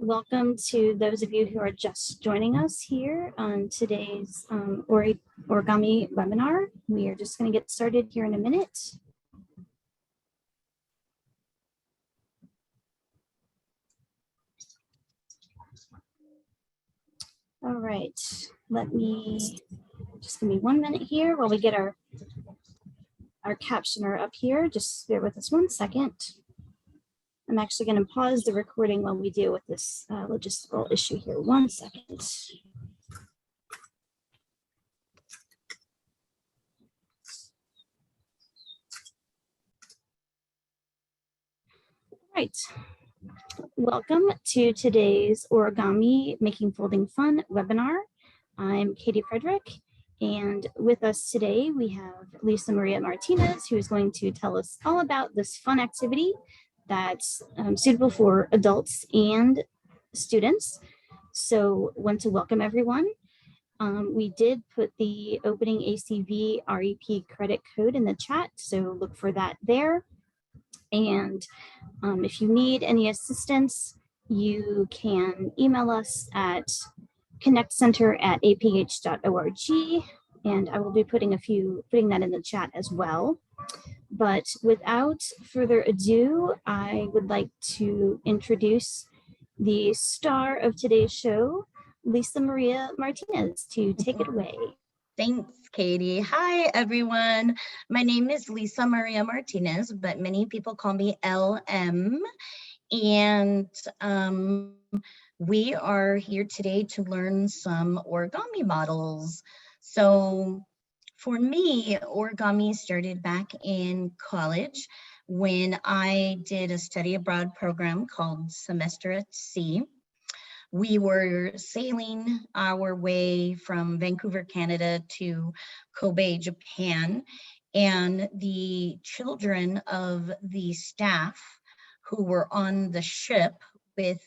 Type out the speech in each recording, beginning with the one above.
welcome to those of you who are just joining us here on today's origami webinar. We are just going to get started here in a minute. All right, just give me 1 minute here while we get our captioner up here. Just bear with us 1 second. I'm actually going to pause the recording while we deal with this logistical issue here. 1 second. Right. Welcome to today's Origami Making Folding Fun webinar. I'm Katie Frederick, and with us today we have Lisamaria Martinez, who is going to tell us all about this fun activity that's suitable for adults and students. So want to welcome everyone. We did put the opening ACV REP credit code in the chat, so look for that there. And if you need any assistance, you can email us at ConnectCenter@aph.org, and I will be putting that in the chat as well. But without further ado, I would like to introduce the star of today's show, Lisamaria Martinez, to take it away. Thanks, Katie. Hi, everyone. My name is Lisamaria Martinez, but many people call me LM. And we are here today to learn some origami models. So for me, origami started back in college when I did a study abroad program called Semester at Sea. We were sailing our way from Vancouver, Canada to Kobe, Japan, and the children of the staff who were on the ship with,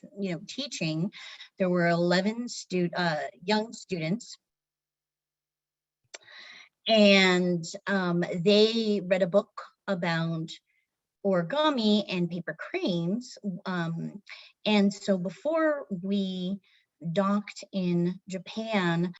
teaching, there were 11 young students, and they read a book about origami and paper cranes. And so before we docked in Japan,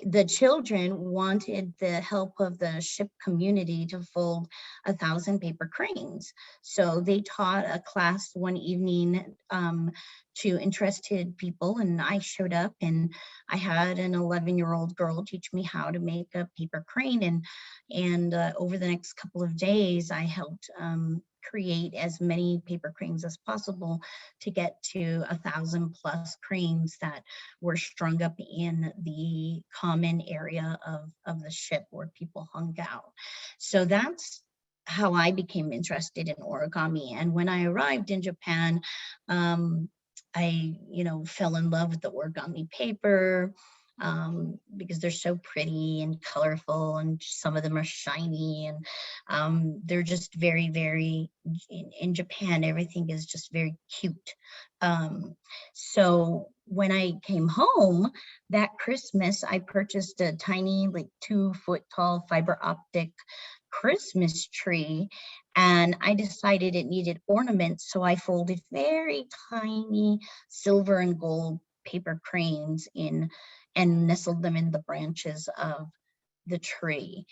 the children wanted the help of the ship community to fold 1,000 paper cranes. So they taught a class one evening to interested people, and I showed up and I had an 11-year-old girl teach me how to make a paper crane. And over the next couple of days, I helped create as many paper cranes as possible to get to 1,000+ cranes that were strung up in the common area of the ship where people hung out. So that's how I became interested in origami. And when I arrived in Japan, I fell in love with the origami paper, because they're so pretty and colorful, and some of them are shiny, and they're just very, very, in Japan, everything is just very cute. So when I came home that Christmas, I purchased a tiny, 2-foot tall fiber optic Christmas tree, and I decided it needed ornaments, so I folded very tiny silver and gold paper cranes and nestled them in the branches of the tree.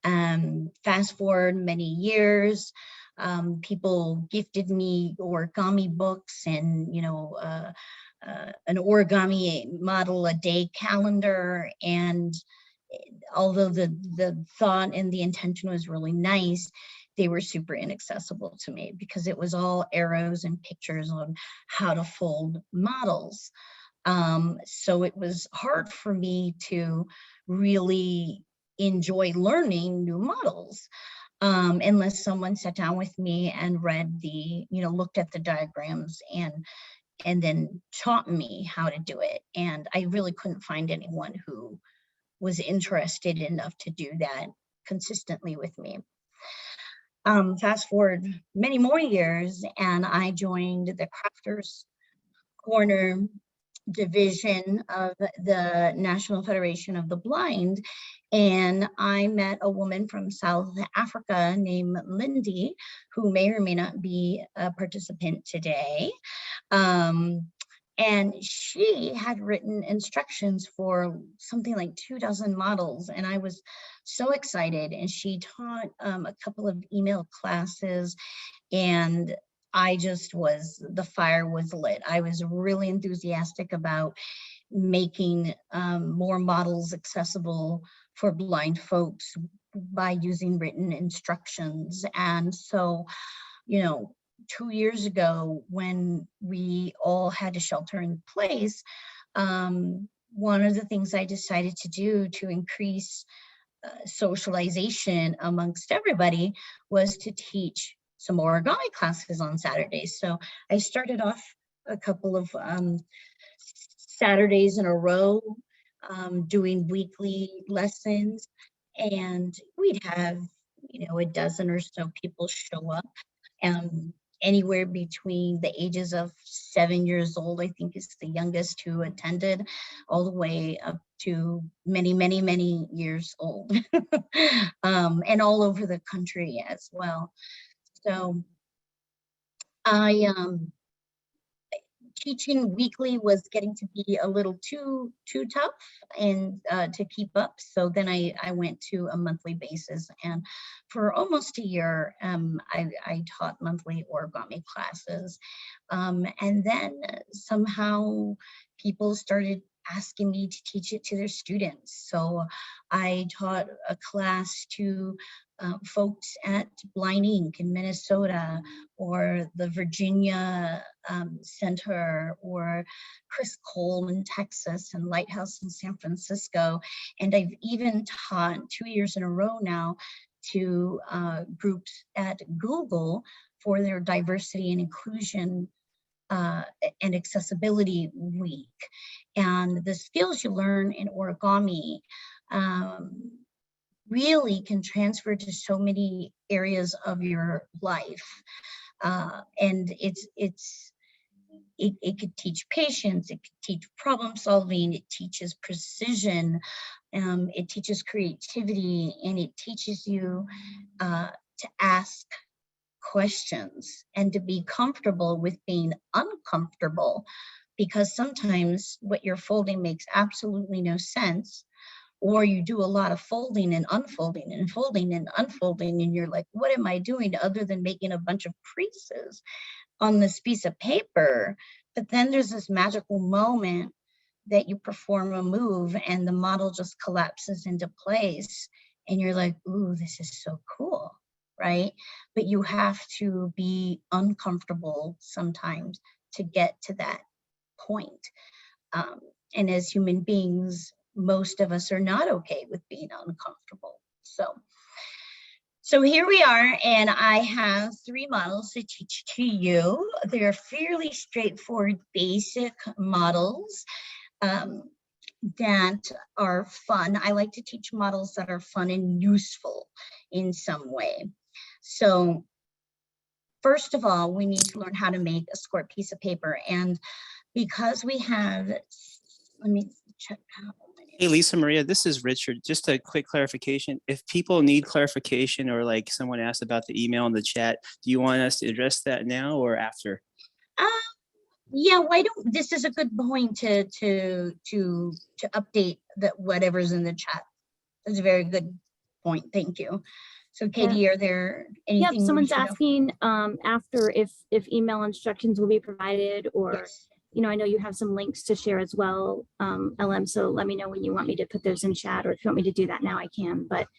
Fast forward many years, people gifted me origami books and an origami model a day calendar. And although the thought and the intention was really nice, they were super inaccessible to me because it was all arrows and pictures on how to fold models. So it was hard for me to really enjoy learning new models unless someone sat down with me and read looked at the diagrams and then taught me how to do it. And I really couldn't find anyone who was interested enough to do that consistently with me. Fast forward many more years, and I joined the Crafters Corner division of the National Federation of the Blind. And I met a woman from South Africa named Lindy, who may or may not be a participant today. And she had written instructions for something like 24 models. And I was so excited. And she taught a couple of email classes, and I just the fire was lit. I was really enthusiastic about making more models accessible for blind folks by using written instructions. And so, 2 years ago, when we all had to shelter in place, one of the things I decided to do to increase socialization amongst everybody was to teach some origami classes on Saturdays. So I started off a couple of Saturdays in a row doing weekly lessons, and we'd have a dozen or so people show up, anywhere between the ages of 7 years old, I think is the youngest who attended, all the way up to many, many, many years old, and all over the country as well. So teaching weekly was getting to be a little too tough and to keep up. So then I went to a monthly basis, and for almost a year, I taught monthly origami classes. And then somehow people started asking me to teach it to their students. So I taught a class to folks at Blind Inc. in Minnesota, or the Virginia Center, or Chris Cole in Texas, and Lighthouse in San Francisco. And I've even taught 2 years in a row now to groups at Google for their diversity and inclusion and accessibility week. And the skills you learn in origami really can transfer to so many areas of your life. And it could teach patience, it could teach problem solving, it teaches precision, it teaches creativity, and it teaches you to ask questions and to be comfortable with being uncomfortable, because sometimes what you're folding makes absolutely no sense, or you do a lot of folding and unfolding and folding and unfolding, and you're like, what am I doing other than making a bunch of creases on this piece of paper? But then there's this magical moment that you perform a move and the model just collapses into place, and you're like, ooh, this is so cool, right? But you have to be uncomfortable sometimes to get to that point. And as human beings, most of us are not okay with being uncomfortable. So here we are, and I have 3 models to teach to you. They're fairly straightforward, basic models that are fun. I like to teach models that are fun and useful in some way. So first of all, we need to learn how to make a square piece of paper. And because we have, let me check out. Hey, Lisamaria, this is Richard. Just a quick clarification. If people need clarification, or like someone asked about the email in the chat, do you want us to address that now or after? Yeah, why don't, this is a good point to update whatever's in the chat. That's a very good point. Thank you. So Katie, Yeah. are there anything? Yep, someone's asking after if email instructions will be provided, or Yes. I know you have some links to share as well, LM, so let me know when you want me to put those in chat, or if you want me to do that now, I can. But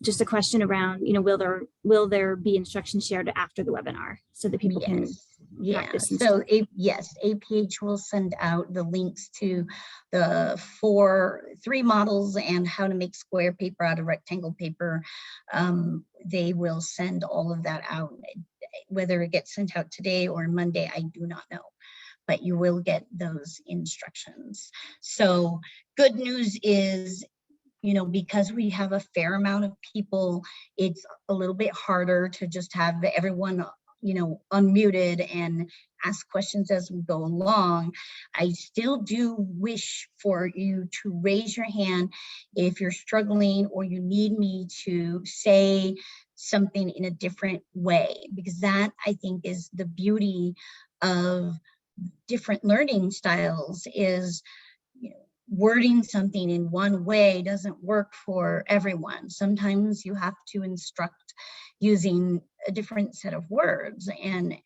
just a question around, will there be instructions shared after the webinar so that people can practice? So yes, APH will send out the links to the 3 models and how to make square paper out of rectangle paper. They will send all of that out. Whether it gets sent out today or Monday, I do not know, but you will get those instructions. So good news is, because we have a fair amount of people, it's a little bit harder to just have everyone unmuted and ask questions as we go along. I still do wish for you to raise your hand if you're struggling or you need me to say something in a different way, because that, I think, is the beauty of different learning styles, is wording something in one way doesn't work for everyone. Sometimes you have to instruct using a different set of words, and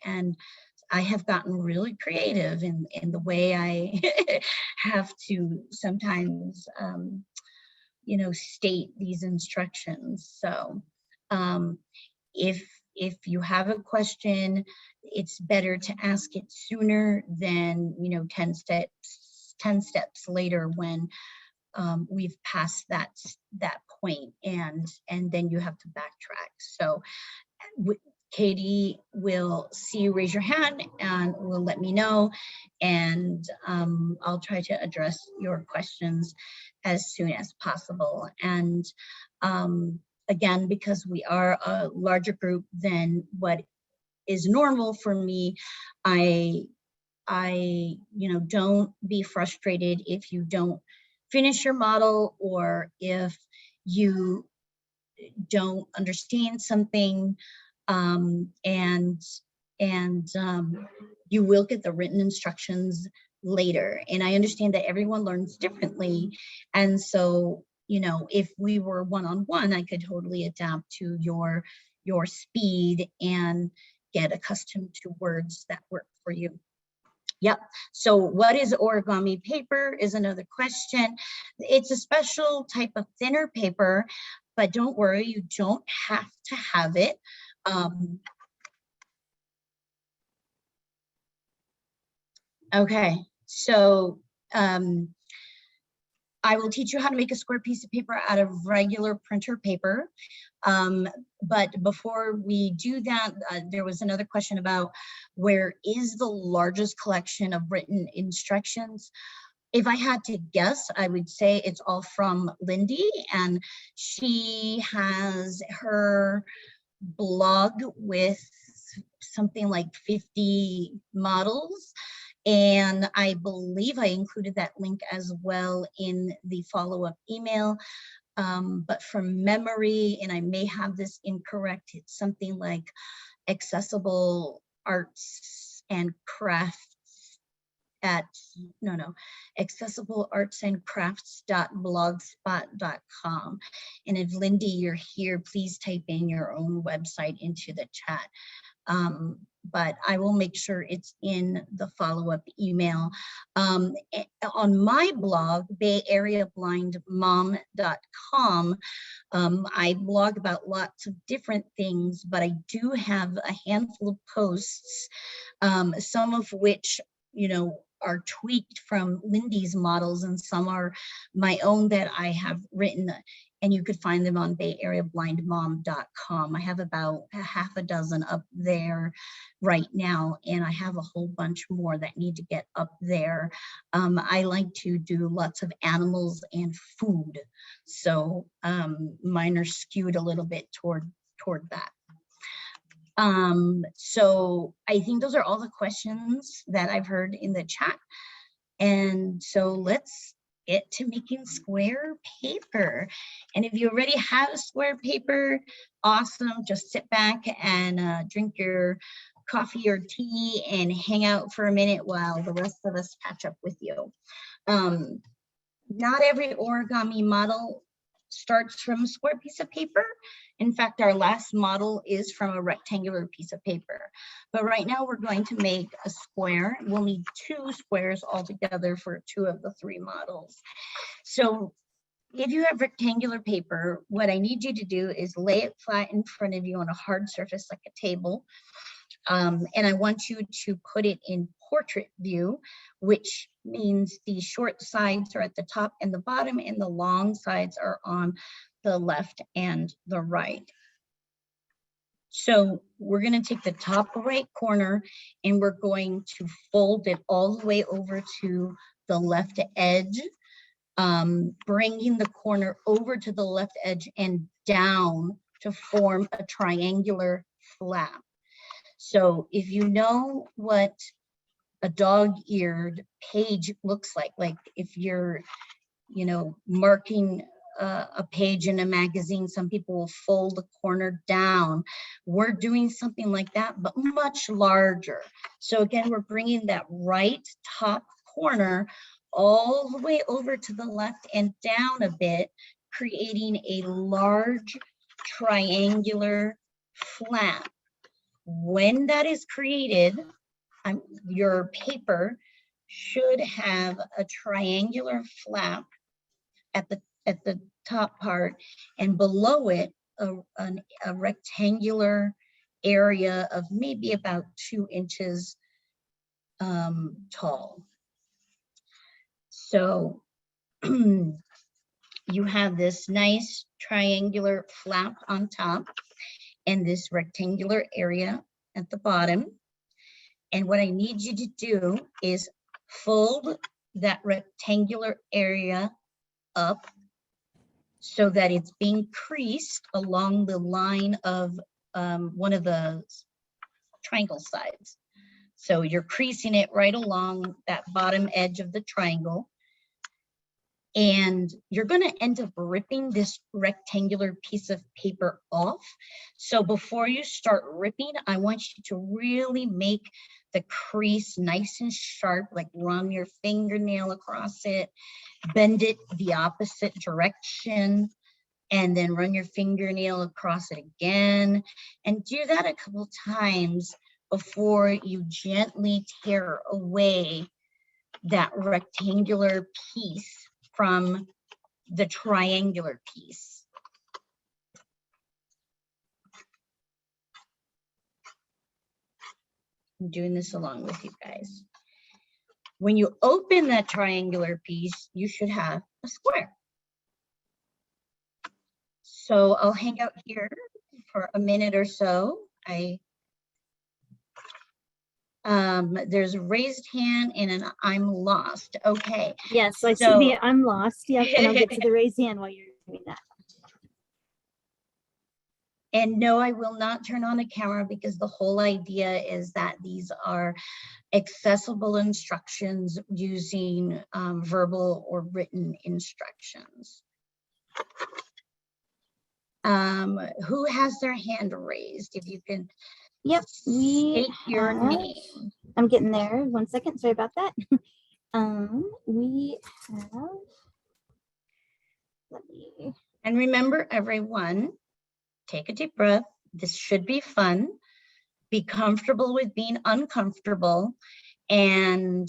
I have gotten really creative in the way I have to sometimes state these instructions. So if you have a question, it's better to ask it sooner than 10 steps later when we've passed that point, and then you have to backtrack. So Katie will see you raise your hand and will let me know, and I'll try to address your questions as soon as possible. And again, because we are a larger group than what is normal for me, I don't be frustrated if you don't finish your model, or if you don't understand something, and you will get the written instructions later. And I understand that everyone learns differently, and so if we were one-on-one, I could totally adapt to your speed and get accustomed to words that work for you. Yep. So what is origami paper is another question. It's a special type of thinner paper, but don't worry, you don't have to have it. Okay, so I will teach you how to make a square piece of paper out of regular printer paper. But before we do that, there was another question about where is the largest collection of written instructions. If I had to guess, I would say it's all from Lindy, and she has her blog with something like 50 models. And I believe I included that link as well in the follow-up email. But from memory, and I may have this incorrect, it's something like accessible arts and crafts accessibleartsandcrafts.blogspot.com. And if Lindy, you're here, please type in your own website into the chat. But I will make sure it's in the follow-up email. On my blog, bayareablindmom.com, I blog about lots of different things, but I do have a handful of posts, some of which, are tweaked from Lindy's models, and some are my own that I have written, and you could find them on bayareablindmom.com. I have about a half a dozen up there right now, and I have a whole bunch more that need to get up there. I like to do lots of animals and food, so mine are skewed a little bit toward that. So I think those are all the questions that I've heard in the chat. And so let's get to making square paper. And if you already have square paper, awesome. Just sit back and drink your coffee or tea and hang out for a minute while the rest of us catch up with you. Not every origami model starts from a square piece of paper. In fact, our last model is from a rectangular piece of paper. But right now we're going to make a square. We'll need 2 squares altogether for 2 of the 3 models. So if you have rectangular paper, what I need you to do is lay it flat in front of you on a hard surface like a table. And I want you to put it in portrait view, which means the short sides are at the top and the bottom, and the long sides are on the left and the right. So we're going to take the top right corner and we're going to fold it all the way over to the left edge, bringing the corner over to the left edge and down to form a triangular flap. So if you know what a dog-eared page looks like if you're, you know, marking a page in a magazine, some people will fold the corner down. We're doing something like that, but much larger. So again, we're bringing that right top corner all the way over to the left and down a bit, creating a large triangular flap. When that is created, your paper should have a triangular flap at the top part, and below it a rectangular area of maybe about 2 inches tall. So you have this nice triangular flap on top and this rectangular area at the bottom. And what I need you to do is fold that rectangular area up so that it's being creased along the line of one of the triangle sides. So you're creasing it right along that bottom edge of the triangle. And you're going to end up ripping this rectangular piece of paper off. So before you start ripping, I want you to really make the crease nice and sharp, like run your fingernail across it, bend it the opposite direction, and then run your fingernail across it again. And do that a couple times before you gently tear away that rectangular piece from the triangular piece. I'm doing this along with you guys. When you open that triangular piece, you should have a square. So I'll hang out here for a minute or so. There's a raised hand and an I'm lost. Okay. Yes, I see the I'm lost. Yep, and I'll get to the raised hand while you're doing that. And no, I will not turn on a camera because the whole idea is that these are accessible instructions using verbal or written instructions. Who has their hand raised? If you can. Yep, state your name. I'm getting there. 1 second. Sorry about that. We have. Let me. And remember, everyone, take a deep breath. This should be fun. Be comfortable with being uncomfortable. And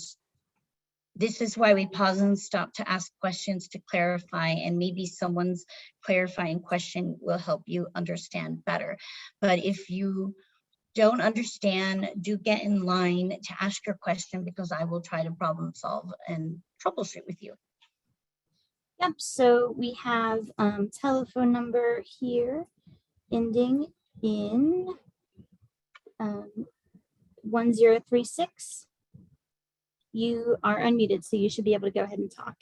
this is why we pause and stop to ask questions to clarify, and maybe someone's clarifying question will help you understand better. But if you don't understand, do get in line to ask your question because I will try to problem solve and troubleshoot with you. Yep, so we have telephone number here ending in 1036. You are unmuted, so you should be able to go ahead and talk.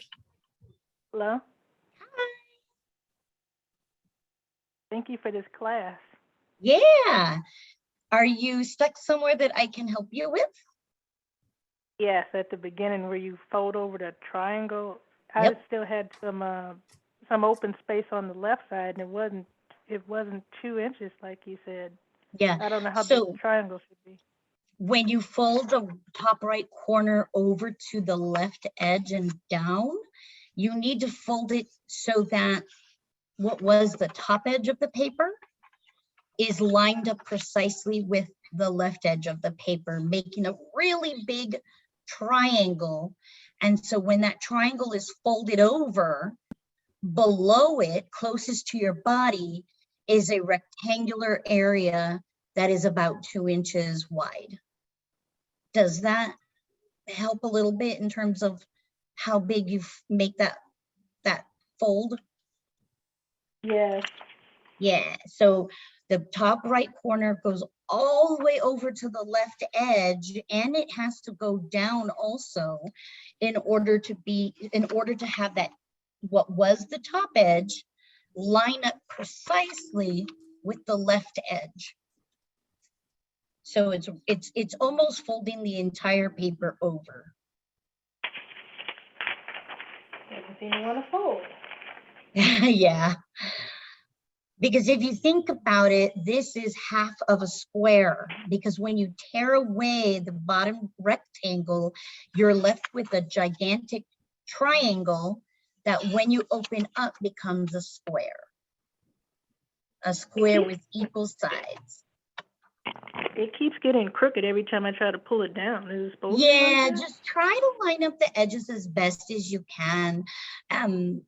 Hello. Hi. Thank you for this class. Yeah. Are you stuck somewhere that I can help you with? Yes, at the beginning where you fold over the triangle, Yep. I still had some open space on the left side, and it wasn't 2 inches like you said. Yeah. I don't know how big the triangle should be. When you fold the top right corner over to the left edge and down, you need to fold it so that what was the top edge of the paper is lined up precisely with the left edge of the paper, making a really big triangle. And so when that triangle is folded over, below it, closest to your body, is a rectangular area that is about 2 inches wide. Does that help a little bit in terms of how big you make that fold? Yes. Yeah, so the top right corner goes all the way over to the left edge, and it has to go down also in order to have that, what was the top edge, line up precisely with the left edge. So it's almost folding the entire paper over. Doesn't seem to want to fold. Yeah. Because if you think about it, this is half of a square, because when you tear away the bottom rectangle, you're left with a gigantic triangle that when you open up becomes a square with equal sides. It keeps getting crooked every time I try to pull it down. Is it supposed to be Yeah, like that? just try to line up the edges as best as you can.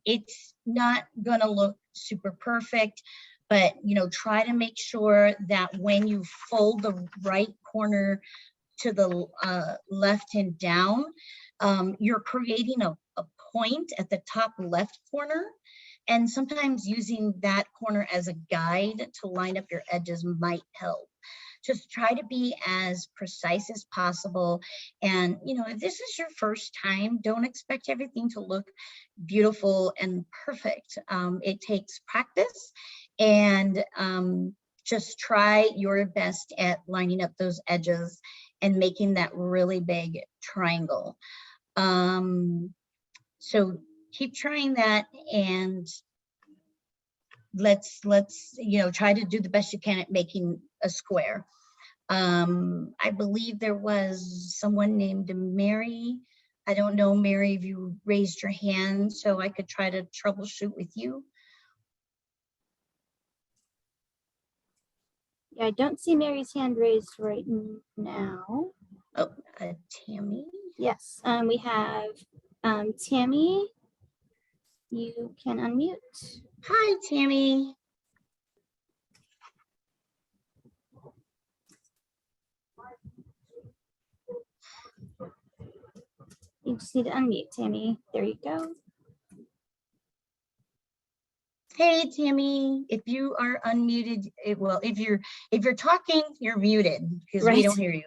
It's not gonna look super perfect, but try to make sure that when you fold the right corner to the left and down, you're creating a point at the top left corner. And sometimes using that corner as a guide to line up your edges might help. Just try to be as precise as possible. And, if this is your first time, don't expect everything to look beautiful and perfect. It takes practice, and just try your best at lining up those edges and making that really big triangle. So keep trying that, and let's try to do the best you can at making a square. I believe there was someone named Mary. I don't know, Mary, if you raised your hand so I could try to troubleshoot with you. Yeah, I don't see Mary's hand raised right now. Oh, Tammy. Yes, we have Tammy. You can unmute. Hi, Tammy. You just need to unmute, Tammy. There you go. Hey, Tammy. If you are unmuted, if you're talking, you're muted because we don't hear you.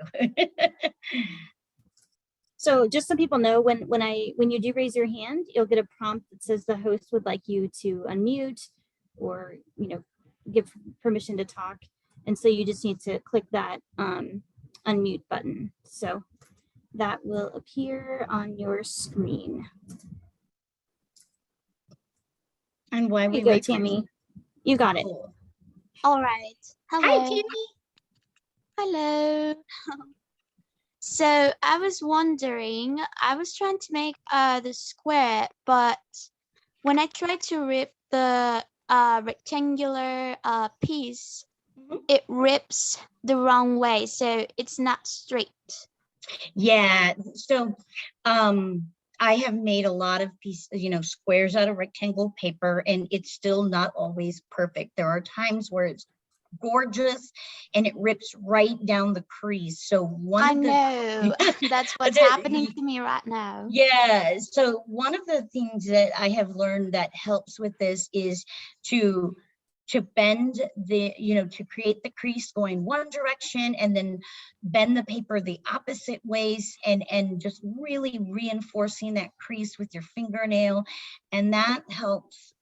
So just so people know, when you do raise your hand, you'll get a prompt that says the host would like you to unmute or give permission to talk. And so you just need to click that unmute button. So that will appear on your screen. And why we go, wait, Tammy. You got it. Cool. All right. Hello. Hi, Tammy. Hello. So I was wondering, I was trying to make the square, but when I tried to rip the rectangular piece, it rips the wrong way, so it's not straight. Yeah, so I have made a lot of pieces, squares out of rectangle paper, and it's still not always perfect. There are times where it's gorgeous and it rips right down the crease. So I know that's what's happening to me right now. Yeah, so one of the things that I have learned that helps with this is to bend to create the crease going one direction, and then bend the paper the opposite ways, and just really reinforcing that crease with your fingernail. And that helps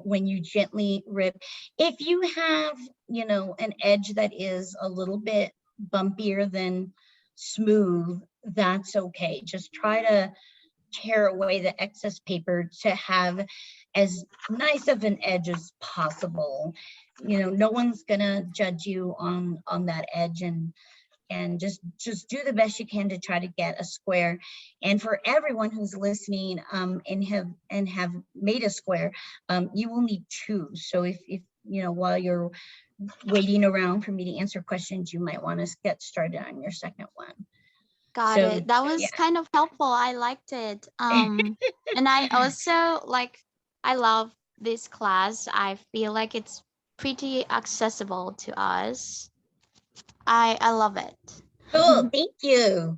when you gently rip. If you have, an edge that is a little bit bumpier than smooth, that's okay. Just try to tear away the excess paper to have as nice of an edge as possible. No one's gonna judge you on that edge, and just do the best you can to try to get a square. And for everyone who's listening and have made a square, you will need two. So if while you're waiting around for me to answer questions, you might want to get started on your second one. Got it. That was kind of helpful. I liked it. And I also I love this class. I feel like it's pretty accessible to us. I love it. Cool, thank you.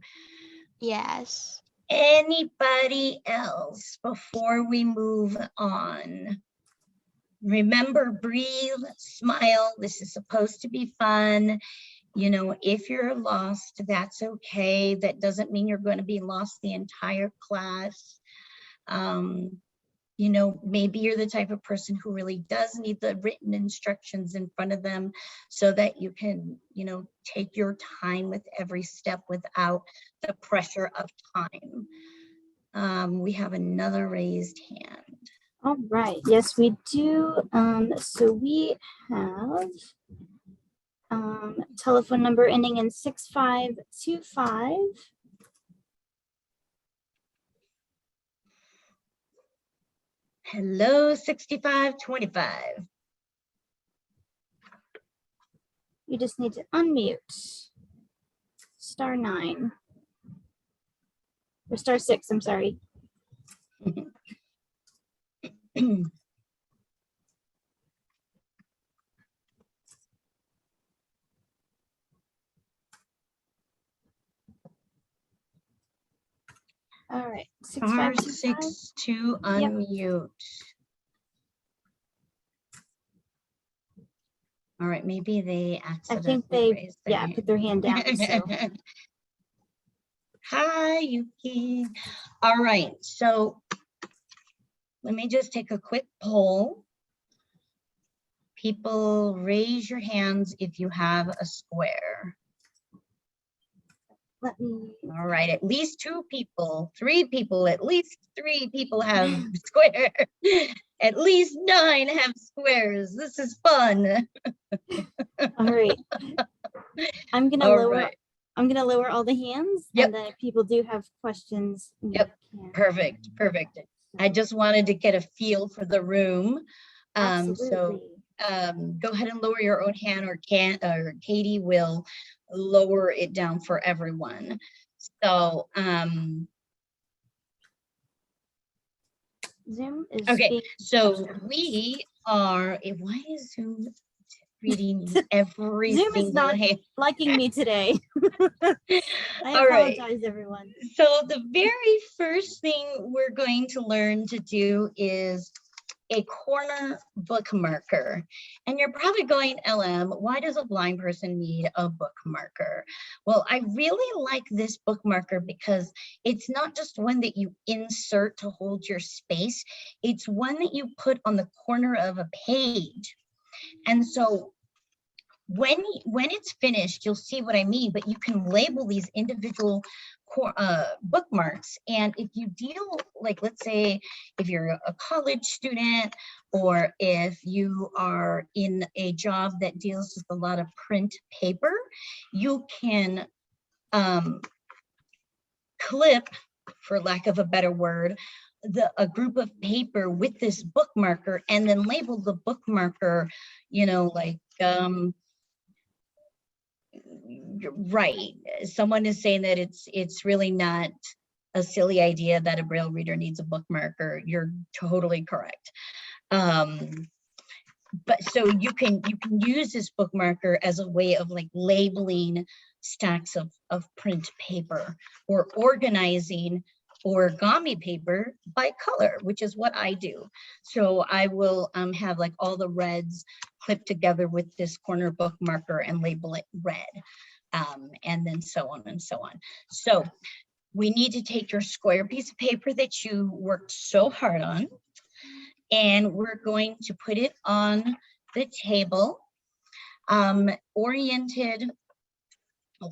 Yes. Anybody else before we move on? Remember, breathe, smile. This is supposed to be fun. If you're lost, that's okay. That doesn't mean you're going to be lost the entire class. you know, maybe you're the type of person who really does need the written instructions in front of them so that you can, you know, take your time with every step without the pressure of time. We have another raised hand. All right. Yes, we do. So we have telephone number ending in 6525. Hello, 6525. You just need to unmute. *9. Or *6, I'm sorry. All right. Star 6525. 6 to unmute. All right, maybe they I accidentally think they, raised their hand. put their hand down. So Hi, Yuki. All right, so let me just take a quick poll. People, raise your hands if you have a square. let me. All right, at least 2 people, 3 people, at least 3 people have square. At least 9 have squares. This is fun. All right. I'm gonna All lower. right. I'm gonna lower all the hands, Yep. and then if people do have questions. you Yep. can- Perfect, perfect. I just wanted to get a feel for the room. Absolutely. Go ahead and lower your own hand, or Katie will lower it down for everyone. So, Zoom is okay, being- so we are, why is Zoom reading every Zoom is single not hand? liking me today. I All right. apologize, everyone. So the very first thing we're going to learn to do is a corner bookmarker. And you're probably going, LM, why does a blind person need a bookmarker? Well, I really like this bookmarker because it's not just one that you insert to hold your space. It's one that you put on the corner of a page. And so when it's finished, you'll see what I mean, but you can label these individual bookmarks. And if you deal, like, let's say if you're a college student, or if you are in a job that deals with a lot of print paper, you can clip, for lack of a better word, a group of paper with this bookmarker, and then label the bookmarker, you know, like, right. Someone is saying that it's really not a silly idea that a Braille reader needs a bookmarker. You're totally correct. But so you can use this bookmarker as a way of like labeling stacks of print paper, or organizing origami paper by color, which is what I do. So I will have like all the reds clipped together with this corner bookmarker and label it red. And then so on and so on. So we need to take your square piece of paper that you worked so hard on, and we're going to put it on the table, oriented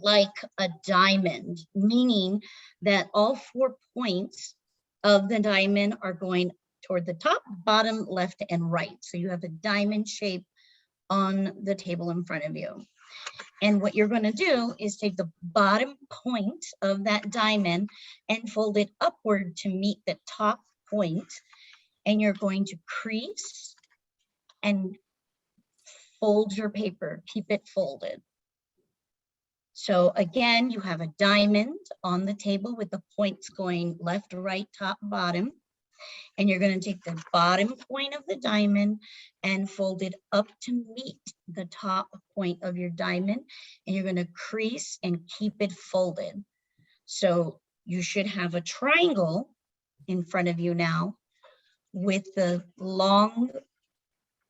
like a diamond, meaning that all 4 points of the diamond are going toward the top, bottom, left, and right. So you have a diamond shape on the table in front of you. And what you're going to do is take the bottom point of that diamond and fold it upward to meet the top point. And you're going to crease and fold your paper, keep it folded. So again, you have a diamond on the table with the points going left, right, top, bottom. And you're going to take the bottom point of the diamond and fold it up to meet the top point of your diamond. And you're going to crease and keep it folded. So you should have a triangle in front of you now with the long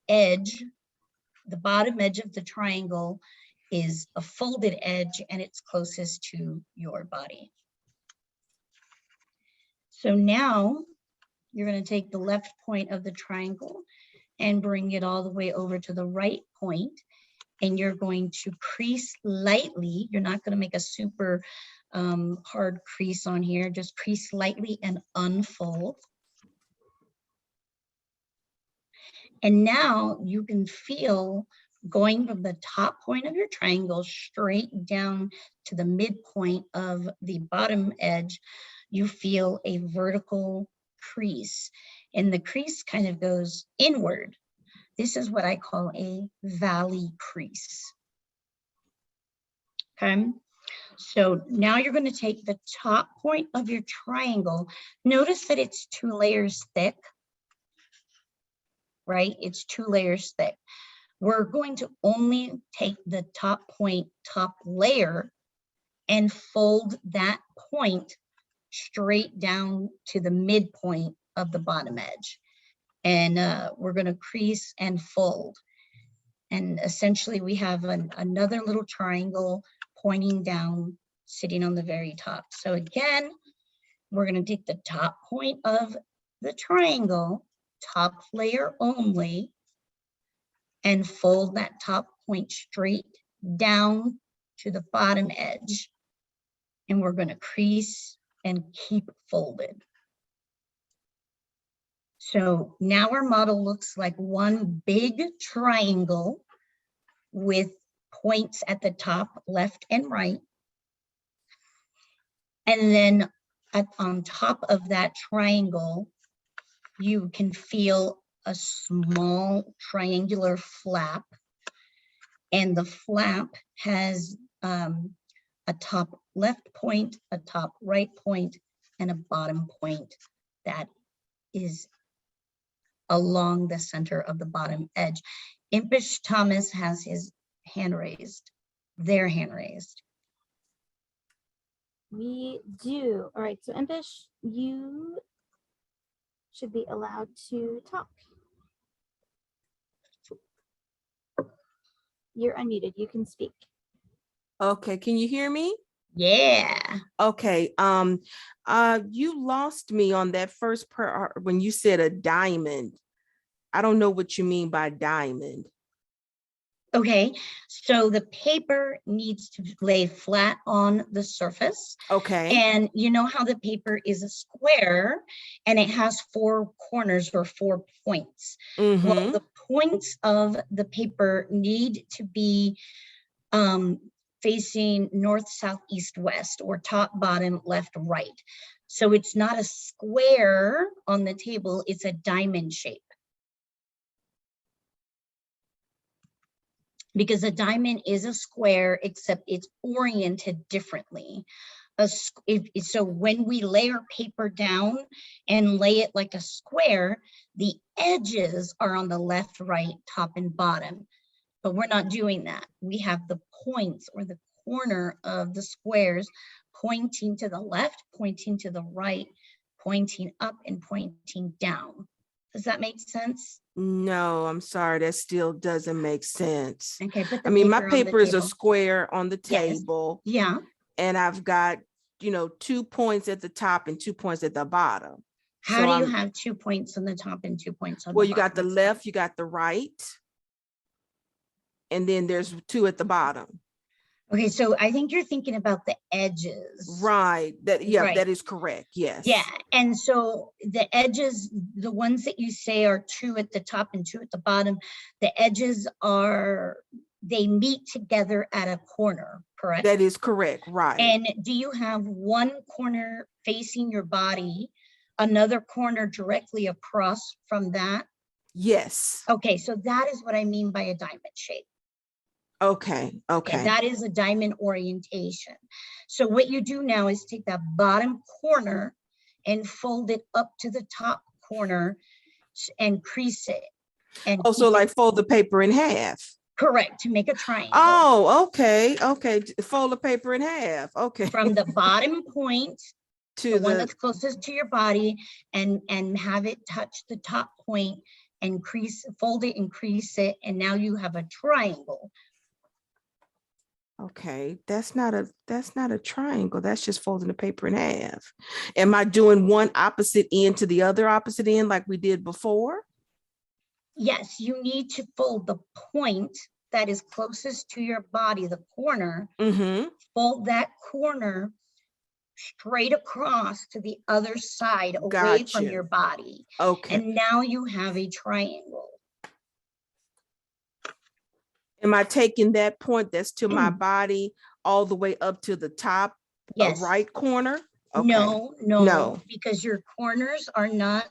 edge. The bottom edge of the triangle is a folded edge, and it's closest to your body. So now you're going to take the left point of the triangle and bring it all the way over to the right point, and you're going to crease lightly. You're not going to make a super hard crease on here, just crease lightly and unfold. And now you can feel going from the top point of your triangle straight down to the midpoint of the bottom edge, you feel a vertical crease, and the crease kind of goes inward. This is what I call a valley crease. Okay, so now you're going to take the top point of your triangle. Notice that it's 2 layers thick, right? It's 2 layers thick. We're going to only take the top point, top layer, and fold that point straight down to the midpoint of the bottom edge. And we're going to crease and fold. And essentially we have another little triangle pointing down, sitting on the very top. So again, we're going to take the top point of the triangle, top layer only, and fold that top point straight down to the bottom edge. And we're going to crease and keep folded. So now our model looks like one big triangle with points at the top, left and right. And then on top of that triangle, you can feel a small triangular flap, and the flap has a top left point, a top right point, and a bottom point that is along the center of the bottom edge. Impish Thomas has his hand raised, their hand raised. We do. All right, so Impish, you should be allowed to talk. You're unmuted, you can speak. Okay, can you hear me? Yeah. Okay, you lost me on that first part when you said a diamond. I don't know what you mean by diamond. Okay, so the paper needs to lay flat on the surface. Okay. And you know how the paper is a square and it has 4 corners or 4 points. Mm-hmm. Well, the points of the paper need to be facing north, south, east, west, or top, bottom, left, right. So it's not a square on the table, it's a diamond shape. Because a diamond is a square, except it's oriented differently. So when we layer paper down and lay it like a square, the edges are on the left, right, top, and bottom. But we're not doing that. We have the points or the corner of the squares pointing to the left, pointing to the right, pointing up, and pointing down. Does that make sense? No, I'm sorry, that still doesn't make sense. Okay, put the I mean, my paper on the paper is a table. square on the Yes. table, Yeah. and I've got, 2 points at the top and 2 points at the bottom. How do you have 2 points on the top and 2 points on the bottom? Well, you got the left, you got the right, and then there's 2 at the bottom. Okay, so I think you're thinking about the edges. Right. Right. That is correct. Yes. Yeah, and so the edges, the ones that you say are 2 at the top and 2 at the bottom, the edges they meet together at a corner, correct? That is correct, right. And do you have one corner facing your body, another corner directly across from that? Yes. Okay, so that is what I mean by a diamond shape. Okay. Okay, that is a diamond orientation. So what you do now is take that bottom corner and fold it up to the top corner and crease it. And so like fold the paper in half. Correct, to make a triangle. Oh, okay. Okay. Fold the paper in half. Okay. From the bottom point to the one that's closest to your body, and have it touch the top point and fold it and crease it, and now you have a triangle. Okay, that's not a triangle. That's just folding the paper in half. Am I doing one opposite end to the other opposite end like we did before? Yes, you need to fold the point that is closest to your body, the corner, Mm-hmm. fold that corner straight across to the other side away from Gotcha. your body. Okay. And now you have a triangle. Am I taking that point that's to my body all the way up to the top Yes. right corner? Okay. No, because your corners are not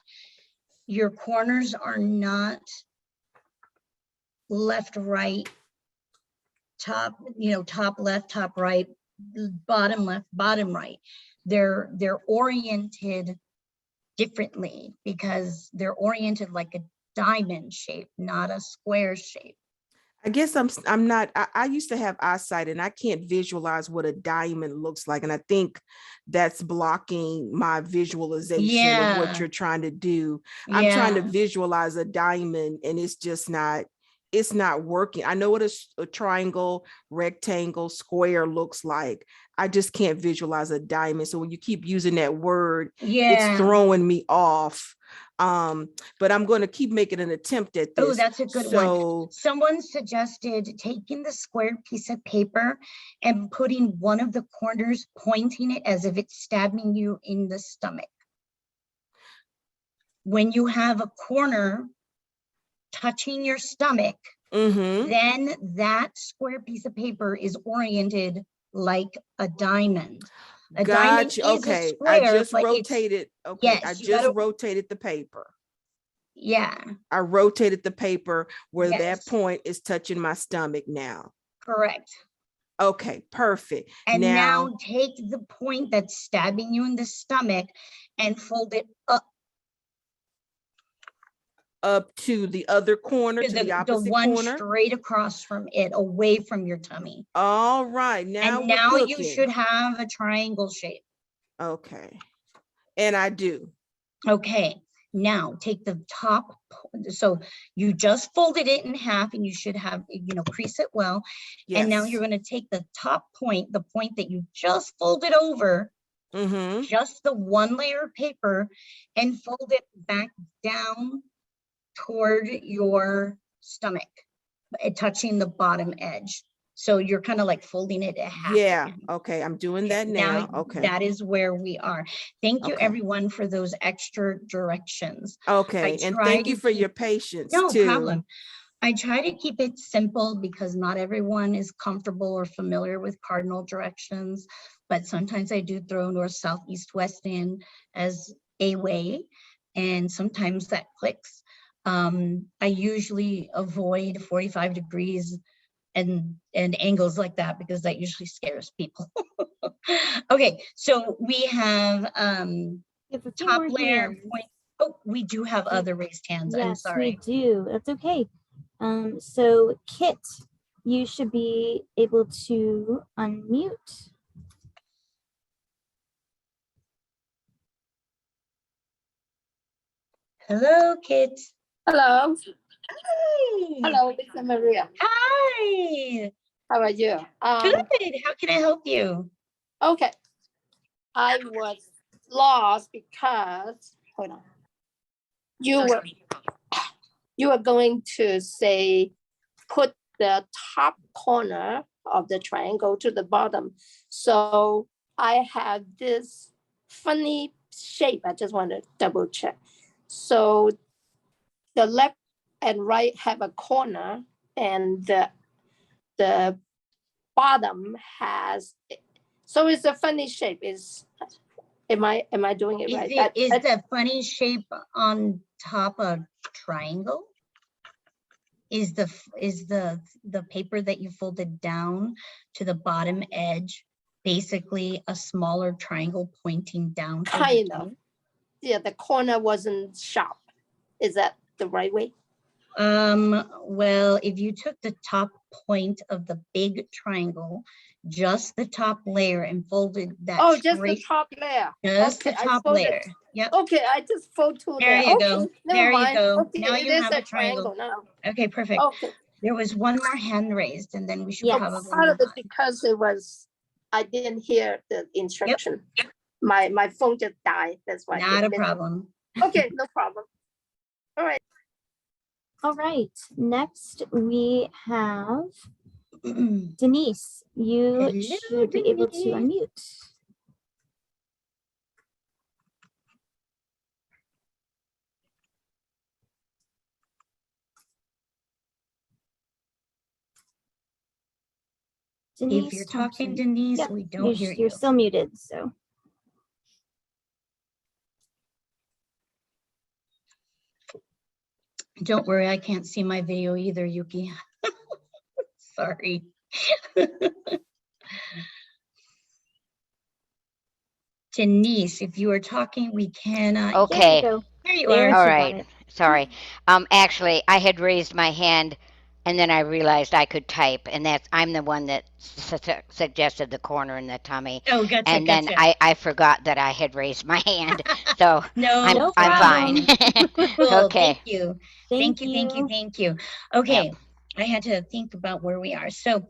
left, right, top, top left, top right, bottom left, bottom right. They're oriented differently because they're oriented like a diamond shape, not a square shape. I guess I'm not, I used to have eyesight and I can't visualize what a diamond looks like. And I think that's blocking my visualization of what you're trying to do. I'm trying to visualize a diamond and it's not working. I know what a triangle, rectangle, square looks like. I just can't visualize a diamond. So when you keep using that word, it's throwing me off. But I'm going to keep making an attempt at this. Oh, that's a good one. Someone suggested taking the square piece of paper and putting one of the corners, pointing it as if it's stabbing you in the stomach. When you have a corner touching your stomach, then that square piece of paper is oriented like a diamond. A diamond is a square, I just rotated. Okay, yes, I just rotated the paper. Yeah. I rotated the paper where that point is touching my stomach now. Correct. Okay, perfect. And now take the point that's stabbing you in the stomach and fold it up to the other corner, to the opposite the one corner, straight across from it, away from your tummy. All right, now you should have a triangle shape. Okay, and I do. Okay, now take the top. So you just folded it in half, and you should have, crease it well. Yes. And now you're going to take the top point, the point that you just folded over, just the one layer of paper, and fold it back down toward your stomach, touching the bottom edge. So you're kind of like folding it in half. Yeah. Again. Okay. I'm doing that now. Okay. That is where we are. Thank you, everyone, for those extra directions. Okay. And thank you for your patience. No problem. I try to keep it simple because not everyone is comfortable or familiar with cardinal directions, but sometimes I do throw north, south, east, west in as a way, and sometimes that clicks. I usually avoid 45 degrees and angles like that because that usually scares people. Okay, so we have top layer point. Oh, we do have other raised hands. Yes, I'm sorry. We do. That's okay. So Kit, you should be able to unmute. Hello, Kit. Hello. Hi. Hello, Lisamaria. Hi. How are you? Good. How can I help you? Okay. I was lost because, hold on. You were going to say, put the top corner of the triangle to the bottom. So I have this funny shape. I just want to double check. So the left and right have a corner, and the bottom has, so it's a funny shape. Am I doing it right? Is the funny shape on top a triangle? Is the paper that you folded down to the bottom edge basically a smaller triangle pointing down? Kind of. Yeah, the corner wasn't sharp. Is that the right way? Well, if you took the top point of the big triangle, just the top layer, and folded that. Oh, just the top layer. Just the top layer. Yep. Okay, I just fold two there. You go. There you go. Okay, now you have a triangle now. Okay, perfect. Okay. There was one more hand raised, and then we should Yes. probably Part move of it on. because I didn't hear the instruction. My phone just died. That's why. Not a problem. Okay, no problem. All right. All right. Next, we have Denise. You Hello, should be able to Denise. unmute. Denise If you're talking, Thompson. Denise, Yeah, we don't hear you're you. still muted, so. Don't worry, I can't see my video either, Yuki. Sorry. Denise, if you are talking, we cannot. Okay. There you go. There you There are. All she got right. it. Sorry. Actually, I had raised my hand and then I realized I could type, and I'm the one that suggested the corner and the tummy. Oh, gotcha, And then gotcha. I forgot that I had raised my hand. So No I'm problem. fine. Cool. Okay. Thank you. Thank Thank you. you. Thank you. Okay. I had to think about where we are. So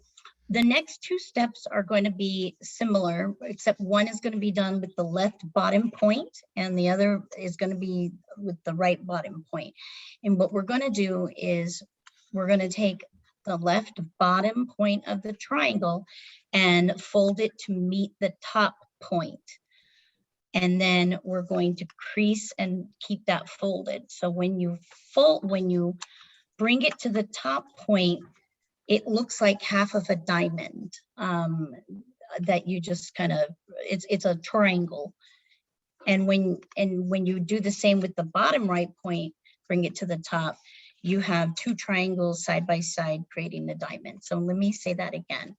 the next two steps are going to be similar, except one is going to be done with the left bottom point and the other is going to be with the right bottom point. And what we're going to do is we're going to take the left bottom point of the triangle and fold it to meet the top point. And then we're going to crease and keep that folded. So when you bring it to the top point, it looks like half of a diamond that you just kind of, it's a triangle. And when you do the same with the bottom right point, bring it to the top, you have two triangles side by side creating the diamond. So let me say that again.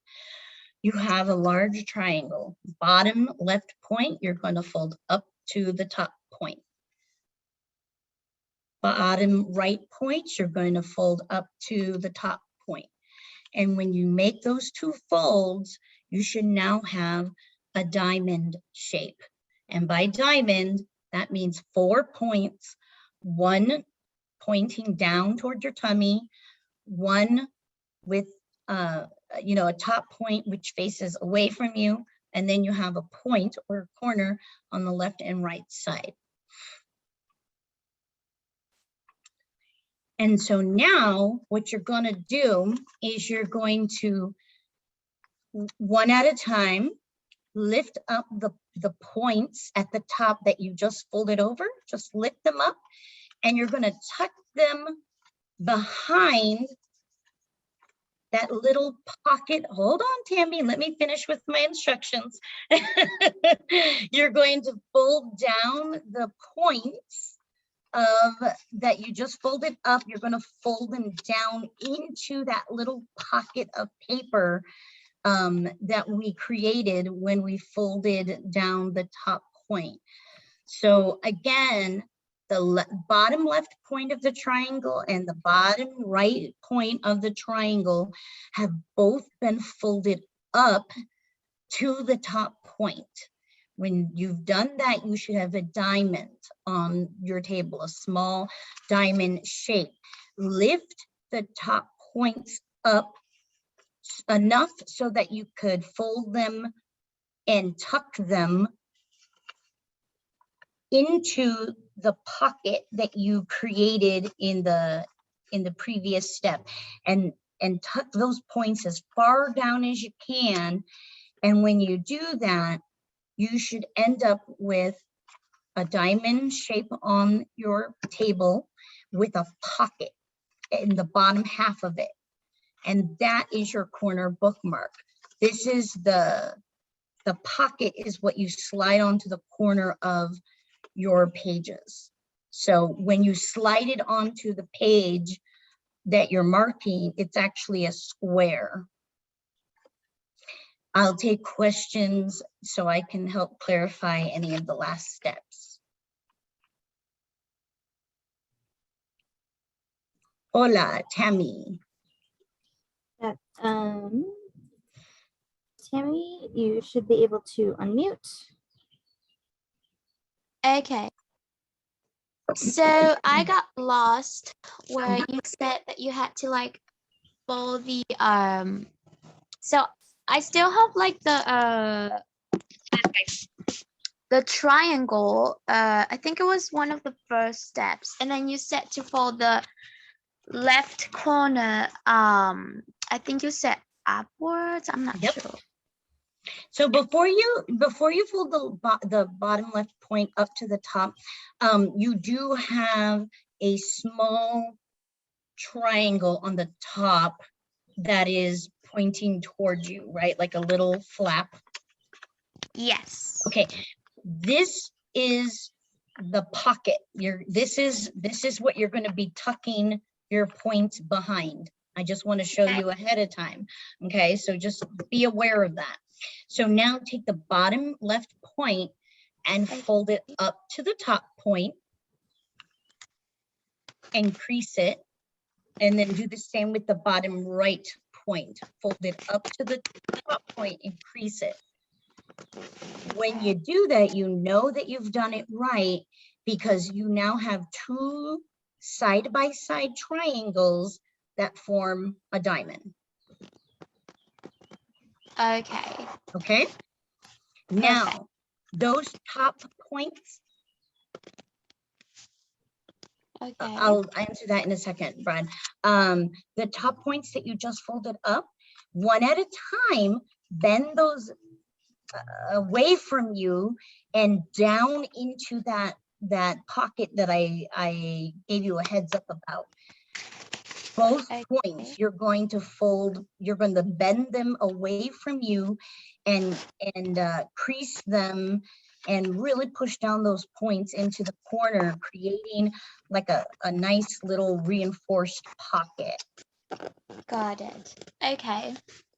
You have a large triangle, bottom left point, you're going to fold up to the top point. Bottom right point, you're going to fold up to the top point. And when you make those two folds, you should now have a diamond shape. And by diamond, that means 4 points, one pointing down toward your tummy, one with a top point which faces away from you, and then you have a point or a corner on the left and right side. And so now what you're going to do is you're going to, one at a time, lift up the points at the top that you just folded over, just lift them up, and you're going to tuck them behind that little pocket. Hold on, Tammy, let me finish with my instructions. You're going to fold down the points that you just folded up. You're going to fold them down into that little pocket of paper that we created when we folded down the top point. So again, the bottom left point of the triangle and the bottom right point of the triangle have both been folded up to the top point. When you've done that, you should have a diamond on your table, a small diamond shape. Lift the top points up enough so that you could fold them and tuck them into the pocket that you created in the previous step, and tuck those points as far down as you can. And when you do that, you should end up with a diamond shape on your table with a pocket in the bottom half of it. And that is your corner bookmark. This is the pocket is what you slide onto the corner of your pages. So when you slide it onto the page that you're marking, it's actually a square. I'll take questions so I can help clarify any of the last steps. Hola, Tammy. Tammy, you should be able to unmute. Okay. So I got lost where you said that you had to like for the so I still have like the triangle. I think it was one of the first steps, and then you said to fold the left corner. I think you said upwards. I'm not Yep. sure. So before you fold the bottom left point up to the top, you do have a small triangle on the top that is pointing towards you, right? Like a little flap. Yes. Okay, this is the pocket. This is what you're going to be tucking your points behind. I just want to show you ahead of time. Okay, so just be aware of that. So now take the bottom left point and fold it up to the top point and crease it. And then do the same with the bottom right point. Fold it up to the top point and crease it. When you do that, you know that you've done it right because you now have two side-by-side triangles that form a diamond. Okay. Okay. Now, those top points, Okay. I'll answer that in a second, Brad. The top points that you just folded up, one at a time, bend those away from you and down into that pocket that I gave you a heads up about. Both points you're going to fold, you're going to bend them away from you and crease them and really push down those points into the corner, creating like a nice little reinforced pocket. Got it. Okay.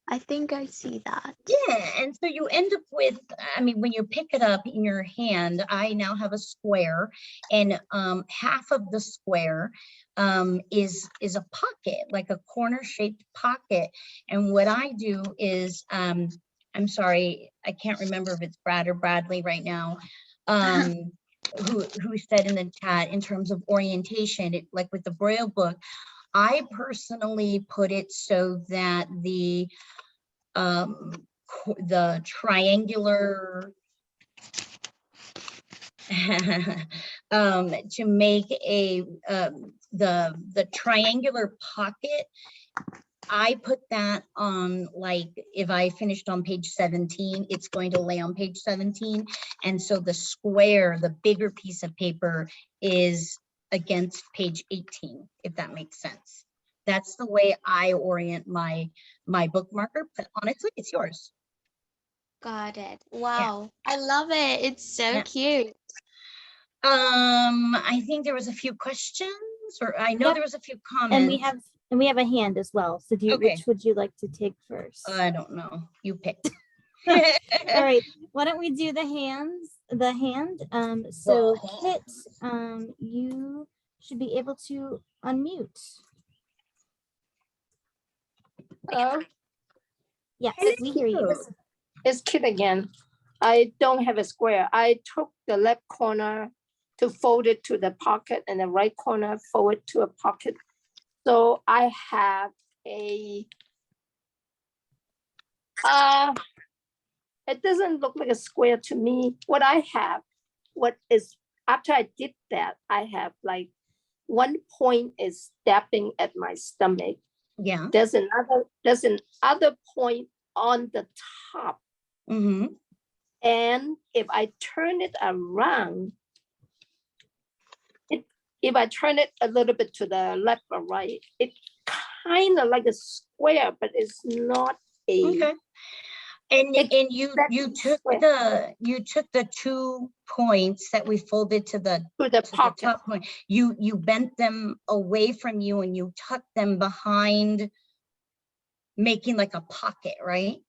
I think I see that. Yeah, and so you end up with, I mean, when you pick it up in your hand, I now have a square, and half of the square is a pocket, like a corner-shaped pocket. And what I do is, I'm sorry, I can't remember if it's Brad or Bradley right now, who said in the chat in terms of orientation, like with the Braille book, I personally put it so that the triangular to make a the triangular pocket, I put that on, like, if I finished on page 17, it's going to lay on page 17. And so the square, the bigger piece of paper, is against page 18, if that makes sense. That's the way I orient my bookmarker, but honestly, it's yours. Got it. Wow. Yeah. I love it. It's so cute. I think there was a few questions, or I know there was a few comments. And we have a hand as well. So which would you like to take first? I don't know. You pick. All right. Why don't we do the hand? So Kit, you should be able to unmute. Yes, we hear you. It's Kit again. I don't have a square. I took the left corner to fold it to the pocket, and the right corner fold it to a pocket. So I have a, it doesn't look like a square to me. After I did that, I have like one point is stepping at my stomach. Yeah. There's another point on the top. Mm-hmm. And if I turn it around, if I turn it a little bit to the left or right, it's kind of like a square, but it's not a. Okay. And you took the 2 points that we folded to the top point. You bent them away from you and you tucked them behind, making like a pocket, right?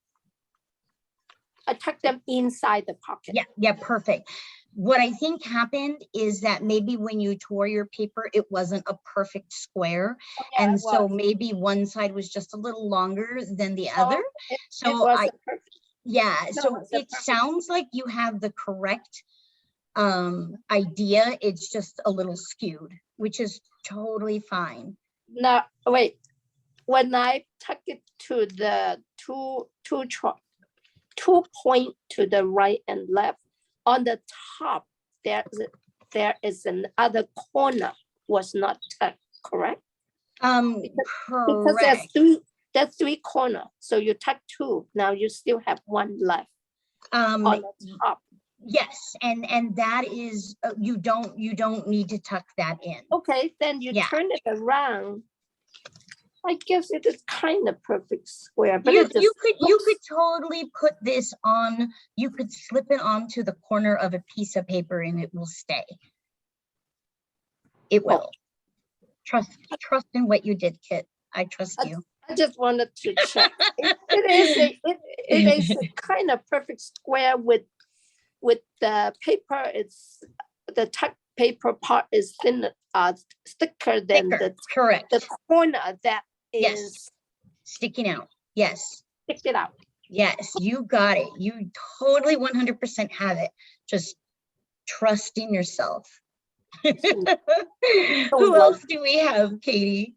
I tucked them inside the pocket. Yeah, perfect. What I think happened is that maybe when you tore your paper, it wasn't a perfect square. And so maybe one side was just a little longer than the other. So it sounds like you have the correct idea. It's just a little skewed, which is totally fine. No, wait. when I tuck it to the two point to the right and left, on the top, there is another corner was not tucked, correct? Because Correct. there's three corner. So you tuck two. Now you still have one left on the top. Yes, and that is you don't need to tuck that in. Okay, then you turn it around. I guess it is kind of perfect square, but you could totally put this on. You could slip it onto the corner of a piece of paper and it will stay. It will. Trust in what you did, Kit. I trust you. I just wanted to check. It is a kind of perfect square with the paper. It's the tuck paper part is thin, thicker than correct. The corner that is sticking out. Yes. Stick it out. Yes, you got it. You totally 100% have it. Just trust in yourself. Who else do we have, Katie?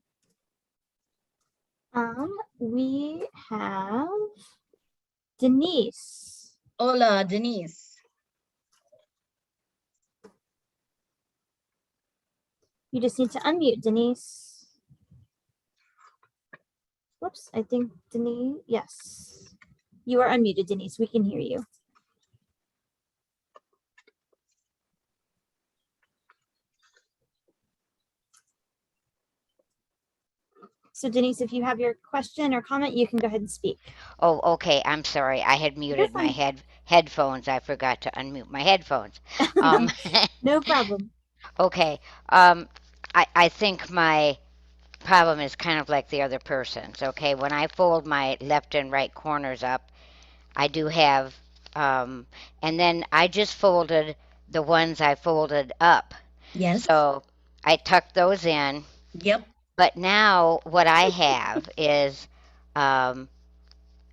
We have Denise. Hola, Denise. You just need to unmute, Denise. Whoops, I think Denise, yes. You are unmuted, Denise. We can hear you. So Denise, if you have your question or comment, you can go ahead and speak. Oh, okay. I'm sorry. I had muted my headphones. I forgot to unmute my headphones. No problem. Okay. I think my problem is kind of like the other person's. Okay. When I fold my left and right corners up, I do have, and then I just folded the ones I folded up. Yes. So I tucked those in. Yep. But now what I have is,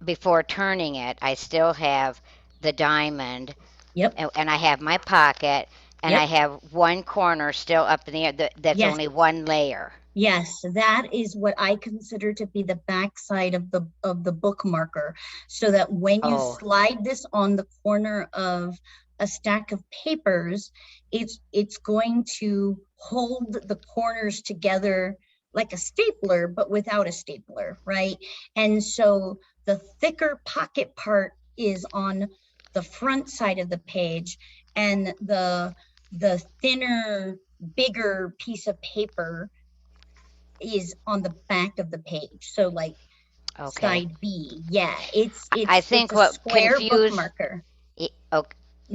before turning it, I still have the diamond. Yep. And I have my pocket, and I have one corner still up in the air. That's only one layer. Yes, that is what I consider to be the back side of the bookmarker, so that when you slide this on the corner of a stack of papers, it's going to hold the corners together like a stapler, but without a stapler, right? And so the thicker pocket part is on the front side of the page, and the thinner, bigger piece of paper is on the back of the page. So like side B. Yeah, it's I think it's a what square confused bookmarker.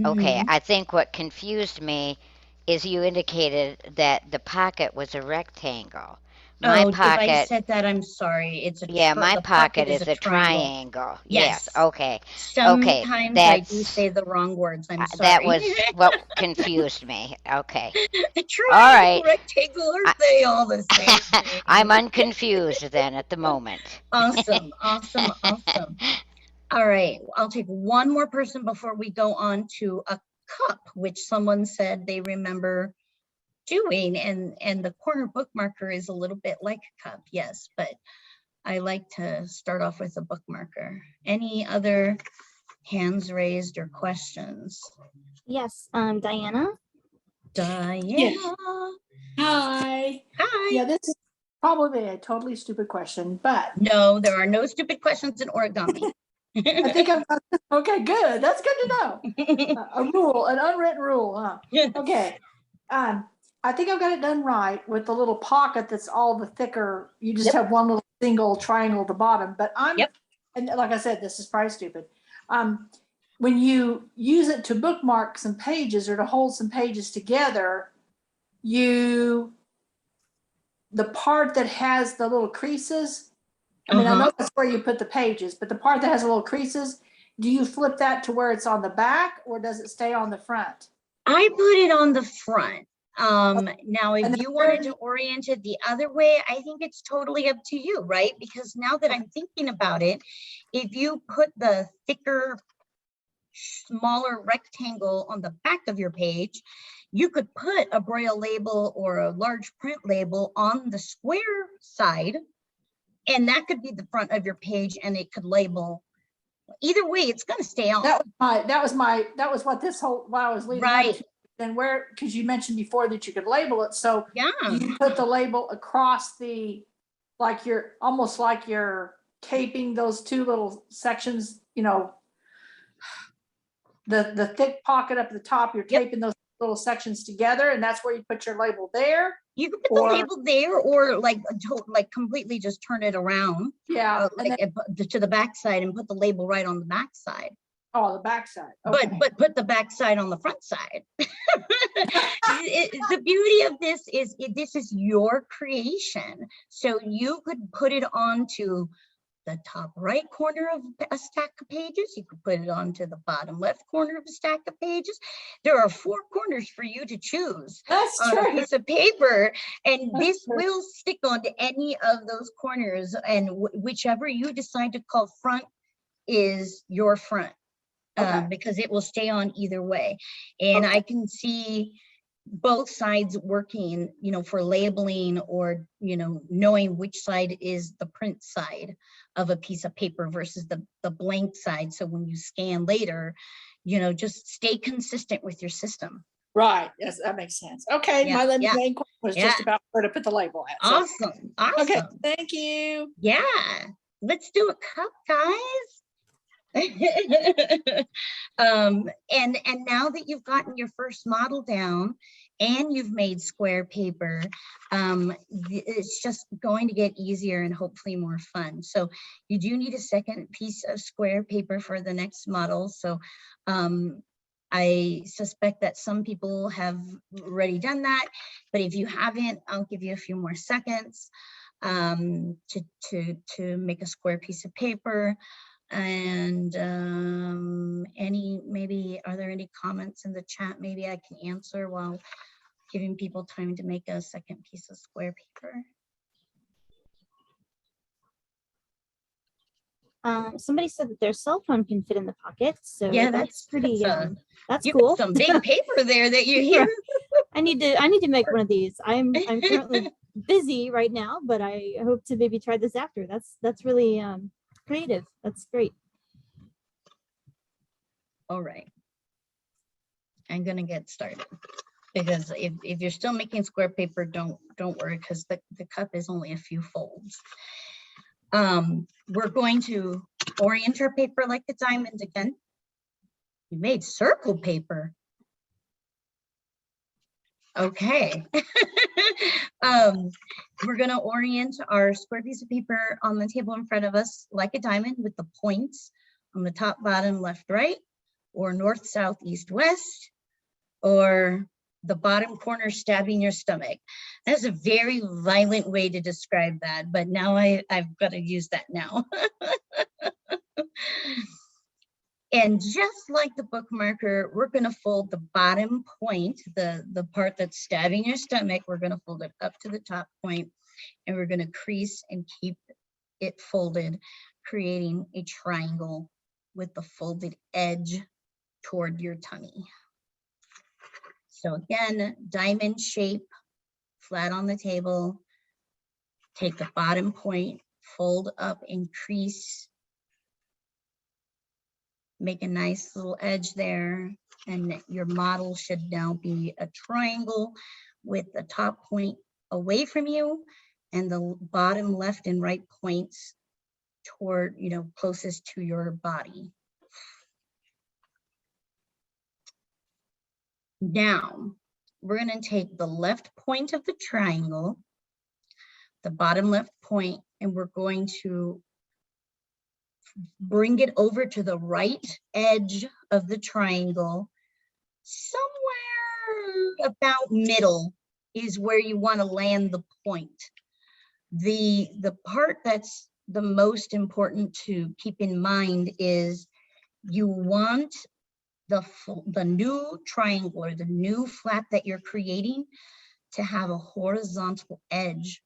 Okay, I think what confused me is you indicated that the pocket was a rectangle. My pocket, if I said that, I'm sorry. It's a my pocket is a triangle. Yes. Okay. Sometimes I do say the wrong words. I'm sorry. That was what confused me. Okay. Triangle, all right. Rectangle, are they all the same thing? I'm unconfused then at the moment. Awesome. All right. I'll take one more person before we go on to a cup, which someone said they remember doing, and the corner bookmarker is a little bit like a cup, yes, but I like to start off with a bookmarker. Any other hands raised or questions? Yes, Diana. Yes. Hi. Yeah, this is probably a totally stupid question, but no, there are no stupid questions in origami. I think okay, good. That's good to know. A rule, an unwritten rule, huh? Okay. I think I've got it done right with the little pocket that's all the thicker. You just have one little single triangle at the bottom. But and like I said, this is probably stupid. When you use it to bookmark some pages or to hold some pages together, the part that has the little creases, I mean, I know that's where you put the pages, but the part that has the little creases, do you flip that to where it's on the back, or does it stay on the front? I put it on the front. Now, if you wanted to orient it the other way, I think it's totally up to you, right? Because now that I'm thinking about it, if you put the thicker, smaller rectangle on the back of your page, you could put a Braille label or a large print label on the square side And that could be the front of your page, and it could label. Either way, it's going to stay on. That was what this whole, while I was leading up Right. to. And where, because you mentioned before that you could label it. So Yeah. you put the label across the, like you're almost like you're taping those two little sections, you know, the thick pocket up at the top, you're Yep. taping those little sections together, and that's where you put your label there. You can put the label there, or like completely just turn it around. Yeah. To the back side and put the label right on the back side. Oh, the back side. Okay. But put the back side on the front side. The beauty of this is this is your creation. So you could put it onto the top right corner of a stack of pages. You could put it onto the bottom left corner of a stack of pages. There are 4 corners for you to choose. That's on true. a piece of paper, and That's this true. will stick onto any of those corners, and whichever you decide to call front is your front. Okay. Because it will stay on either way. And Okay. I can see both sides working, you know, for labeling, or, you know, knowing which side is the print side of a piece of paper versus the blank side. So when you scan later, you know, just stay consistent with your system. Right. Yes, that makes sense. Okay. Yeah, My yeah, main question was just about where to put the label at. So- Awesome. Awesome. Okay. Thank you. Yeah. Let's do a cup, guys. And now that you've gotten your first model down and you've made square paper, it's just going to get easier and hopefully more fun. So you do need a second piece of square paper for the next model. So I suspect that some people have already done that, but if you haven't, I'll give you a few more seconds to make a square piece of paper. And are there any comments in the chat maybe I can answer while giving people time to make a second piece of square paper? Somebody said that their cell phone can fit in the pocket, so Yeah, that's pretty. That's you cool. got some big paper there that you hear. I need to make one of these. I'm currently busy right now, but I hope to maybe try this after. That's really creative. That's great. All right. I'm gonna get started, because if you're still making square paper, don't worry, because the cup is only a few folds. We're going to orient our paper like a diamond again. You made circle paper. Okay. We're going to orient our square piece of paper on the table in front of us like a diamond, with the points on the top, bottom, left, right, or north, south, east, west, or the bottom corner stabbing your stomach. That's a very violent way to describe that, but now I've got to use that now. And just like the bookmarker, we're going to fold the bottom point, the part that's stabbing your stomach, we're going to fold it up to the top point, and we're going to crease and keep it folded, creating a triangle with the folded edge toward your tummy. So again, diamond shape, flat on the table. Take the bottom point, fold up and crease. Make a nice little edge there, and your model should now be a triangle with the top point away from you and the bottom left and right points toward, closest to your body. Now, we're going to take the left point of the triangle, the bottom left point, and we're going to bring it over to the right edge of the triangle. Somewhere about middle is where you want to land the point. The part that's the most important to keep in mind is you want the new triangle, or the new flap that you're creating, to have a horizontal edge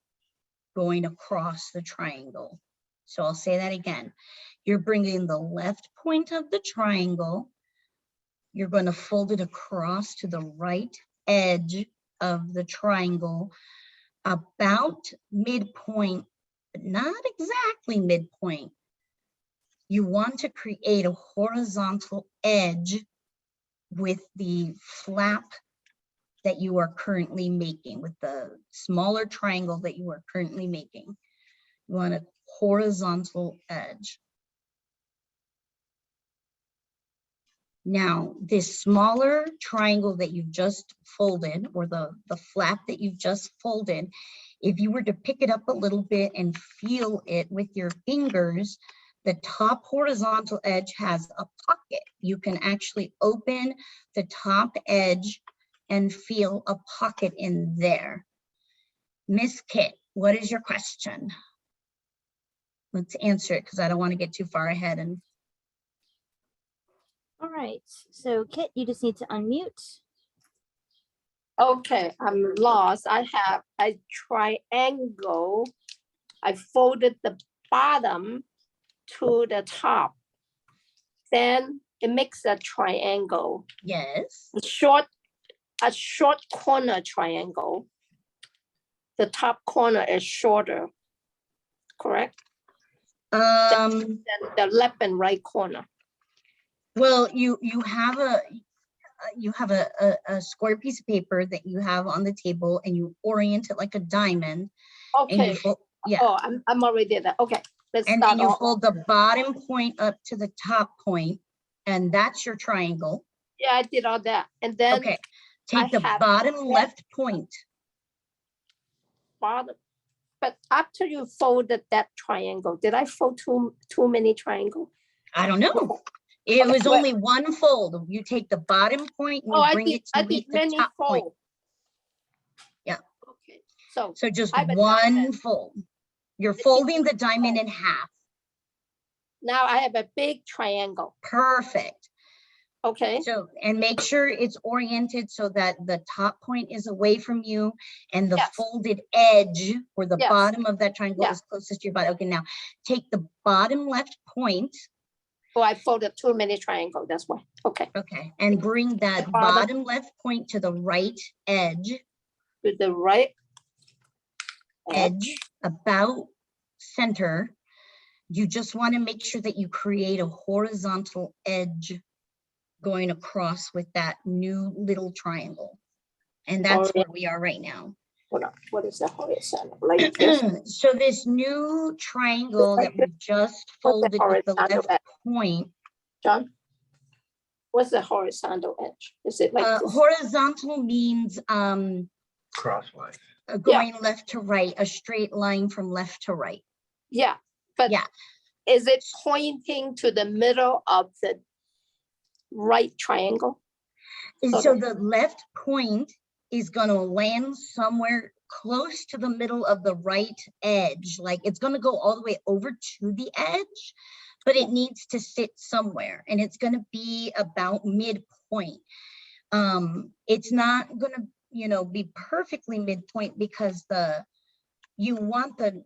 going across the triangle. So I'll say that again. You're bringing the left point of the triangle, you're going to fold it across to the right edge of the triangle, about midpoint but not exactly midpoint. You want to create a horizontal edge with the flap that you are currently making, with the smaller triangle that you are currently making. You want a horizontal edge. Now, this smaller triangle that you've just folded, or the flap that you've just folded, if you were to pick it up a little bit and feel it with your fingers, the top horizontal edge has a pocket. You can actually open the top edge and feel a pocket in there. Miss Kit, what is your question? Let's answer it because I don't want to get too far ahead. And All right, so Kit, you just need to unmute. Okay, I'm lost. I have a triangle. I folded the bottom to the top. Then it makes a triangle. yes, A short corner triangle. The top corner is shorter, correct? Than the left and right corner. well, you have a square piece of paper that you have on the table, and you orient it like a diamond. And Okay. yeah. Oh, I'm already there. Okay. Let's and start then you off. fold the bottom point up to the top point, and that's your triangle. Yeah, I did all that. And then Okay, take the have bottom left point. bottom. But after you folded that triangle, did I fold too many triangles? I don't know. It was only one fold. You take the bottom point and you bring it to meet the top point. Yeah. Okay. So just I have a one diamond. fold. You're folding the diamond in half. Now I have a big triangle. Perfect. Okay. So, and make sure it's oriented so that the top point is away from you and the folded edge, or the bottom of that triangle, is closest to your body. Okay, now take the bottom left point. Oh, I folded too many triangles, that's why. Okay. Okay, and bring that bottom left point to the right edge. To the right edge, about center. You just want to make sure that you create a horizontal edge going across with that new little triangle. And that's where we are right now. Hold on. What is the horizontal? Like this? So this new triangle that we just folded with the left point. John, what's the horizontal edge? Is it like this? Horizontal means crosswise. Going left to right, a straight line from left to right. Yeah, but is it pointing to the middle of the right triangle? And so the left point is going to land somewhere close to the middle of the right edge. Like it's going to go all the way over to the edge, but it needs to sit somewhere, and it's going to be about midpoint. It's not going to, be perfectly midpoint, because you want the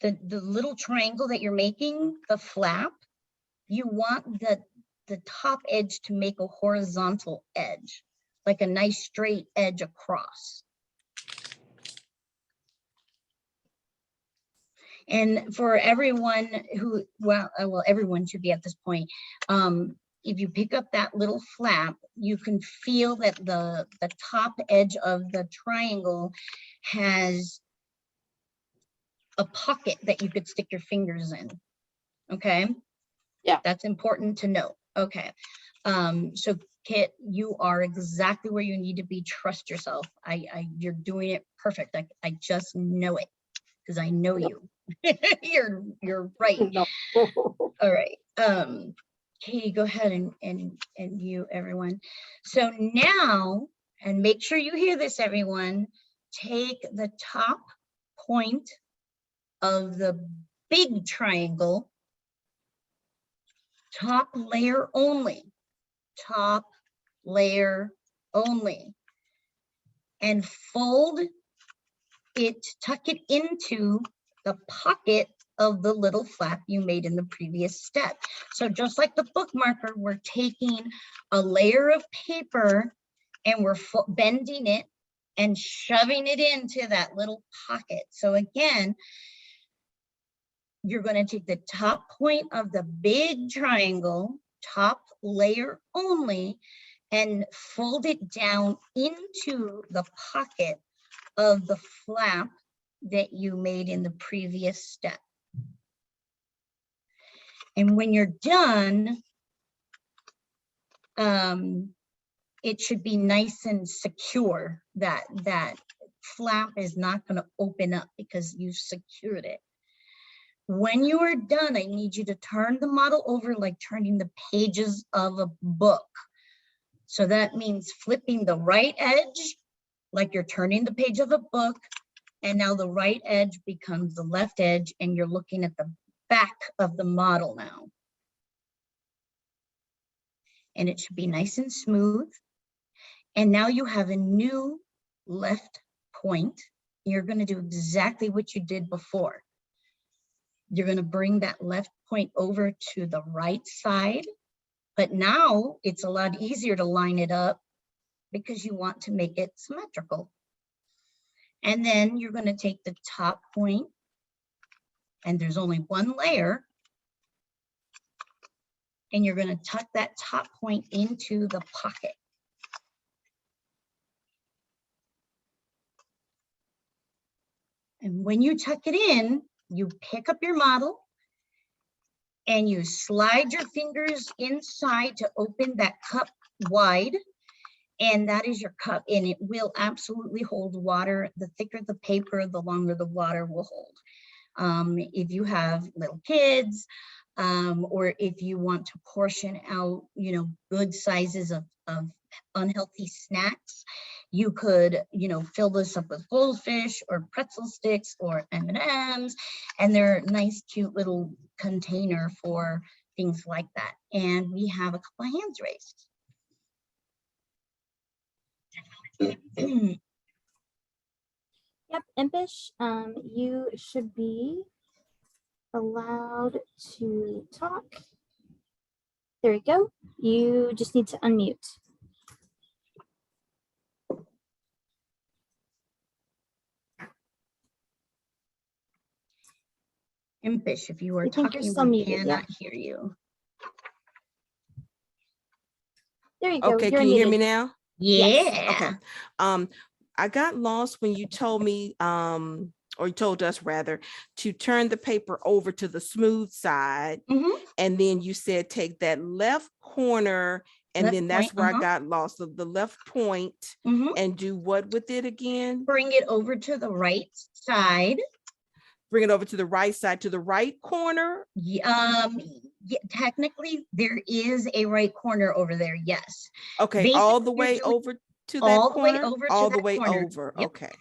little triangle that you're making, the flap, you want the top edge to make a horizontal edge, like a nice straight edge across. And for everyone who, well, everyone should be at this point. If you pick up that little flap, you can feel that the top edge of the triangle has a pocket that you could stick your fingers in. Okay. Yeah. That's important to know. Okay. So Kit, you are exactly where you need to be. Trust yourself. You're doing it perfect. I just know it because I know you. You're right. No. All right. Katie, go ahead and you, everyone. So now, and make sure you hear this, everyone, take the top point of the big triangle, top layer only, top layer only, and fold it, tuck it into the pocket of the little flap you made in the previous step. So just like the bookmarker, we're taking a layer of paper and we're bending it and shoving it into that little pocket. So again, you're going to take the top point of the big triangle, top layer only, and fold it down into the pocket of the flap that you made in the previous step. And when you're done, it should be nice and secure. That flap is not going to open up because you secured it. When you are done, I need you to turn the model over like turning the pages of a book. So that means flipping the right edge like you're turning the page of a book, and now the right edge becomes the left edge, and you're looking at the back of the model now. And it should be nice and smooth. And now you have a new left point. You're going to do exactly what you did before. You're going to bring that left point over to the right side, but now it's a lot easier to line it up because you want to make it symmetrical. And then you're going to take the top point, and there's only one layer, and you're going to tuck that top point into the pocket. And when you tuck it in, you pick up your model and you slide your fingers inside to open that cup wide. And that is your cup, and it will absolutely hold water. The thicker the paper, the longer the water will hold. If you have little kids, or if you want to portion out, good sizes of unhealthy snacks, you could, fill this up with goldfish or pretzel sticks or M&Ms, and they're a nice, cute little container for things like that. And we have a couple of hands raised. Yep, Impish, you should be allowed to talk. There you go. You just need to unmute. Impish, if you are I think talking, you're still we muted, cannot hear you. There you go. Okay, You're can you hear unmuted. me now? Yeah. Yes. Okay. I got lost when you told me, or you told us rather, to turn the paper over to the smooth side. Mhm. And then you said take that left corner, and Left then that's point, where I got lost. So the left point, Mhm. and do what with it again? Bring it over to the right side. Bring it over to the right side, to the right corner. Yeah, technically there is a right corner over there. Yes. Okay, Basically, all the you're way doing over to that all the way corner? over to All the that way corner. over. Yep. Okay.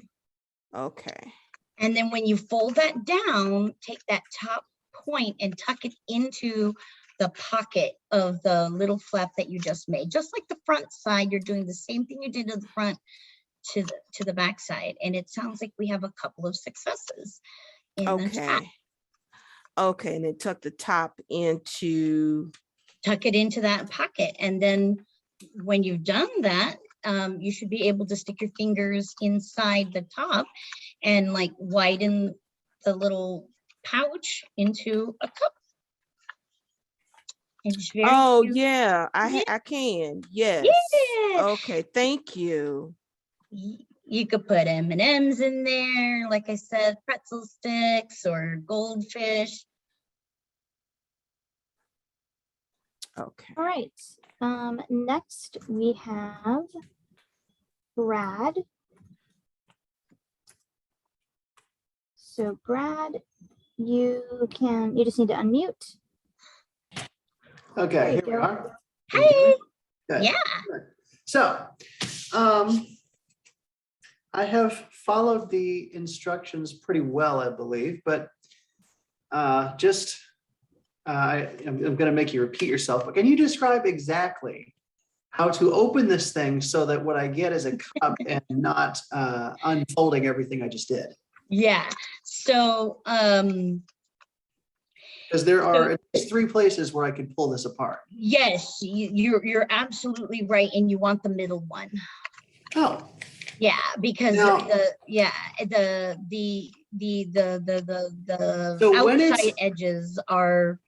Okay. And then when you fold that down, take that top point and tuck it into the pocket of the little flap that you just made. Just like the front side, you're doing the same thing you did to the front to the back side. And it sounds like we have a couple of successes in the chat. Okay, and then tuck the top into. Tuck it into that pocket. And then when you've done that, you should be able to stick your fingers inside the top and like widen the little pouch into a cup. It's very cute. Yeah, Yeah. I can. Yes. Yeah. Okay, thank you. You could put M&Ms in there, like I said, pretzel sticks or goldfish. Okay. All right. Next we have Brad. So Brad, you just need to unmute. Okay, here we go. are. Hey. Good. Yeah. Good. So, I have followed the instructions pretty well, I believe, but I'm going to make you repeat yourself. But can you describe exactly how to open this thing so that what I get is a cup and not unfolding everything I just did? Yeah. So, because there are at least 3 places where I could pull this apart. yes, you're absolutely right, and you want the middle one. Oh. Yeah, because Now, the the So when it's- outside edges are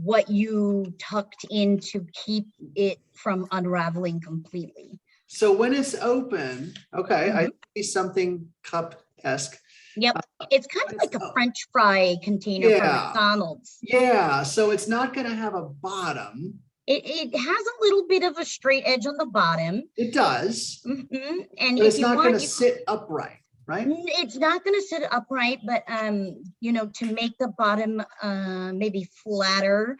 what you tucked in to keep it from unraveling completely. So when it's open, okay, I see something cup-esque. Yep, it's kind of like a French fry container for Yeah. McDonald's. Yeah, so it's not going to have a bottom. It has a little bit of a straight edge on the bottom. It does, And but if it's you not want, going to sit upright, right? it's not going to sit upright, but you know, to make the bottom maybe flatter,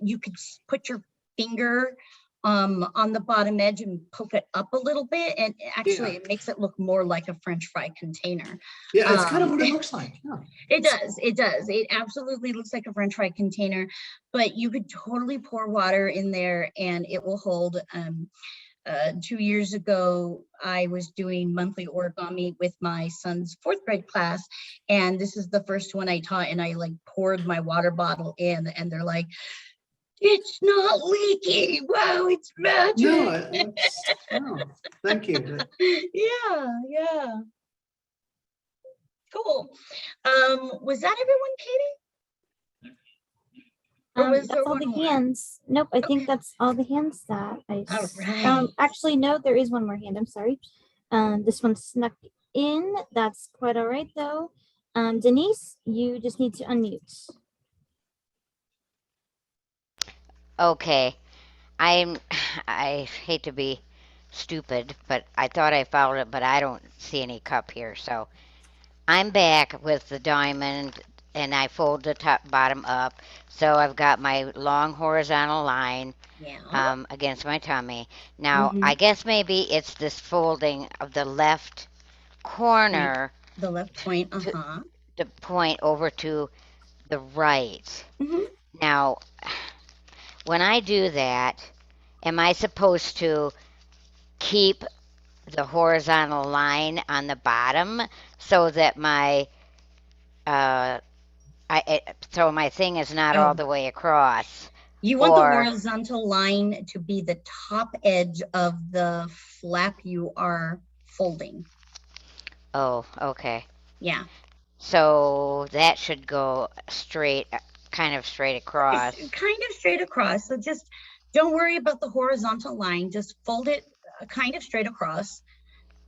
you could put your finger on the bottom edge and poke it up a little bit, and actually it makes it look more like a French fry container. Yeah, it's kind of what it looks like. Yeah. It does. It absolutely looks like a French fry container, but you could totally pour water in there and it will hold. 2 years ago, I was doing monthly origami with my son's 4th grade class, and this is the first one I taught, and I like poured my water bottle in, and they're like, "It's not leaking. Wow, it's magic." No, thank you. Yeah. Cool. Was that everyone, Katie? Or was That's there all the one more? hands. Nope, I think that's all the hands that I All s- right. actually no, there is one more hand. I'm sorry. This one snuck in. That's quite all right though. Denise, you just need to unmute. Okay. I hate to be stupid, but I thought I found it, but I don't see any cup here. So I'm back with the diamond and I fold the top bottom up. So I've got my long horizontal line against my tummy. Now, I guess maybe it's this folding of the left corner, the left point, the point over to the right. Now, when I do that, am I supposed to keep the horizontal line on the bottom so that my so my thing is not all the way across? You want the horizontal line to be the top edge of the flap you are folding. Oh, okay. Yeah. So that should go straight, kind of straight across. It's kind of straight across. So just don't worry about the horizontal line. Just fold it kind of straight across.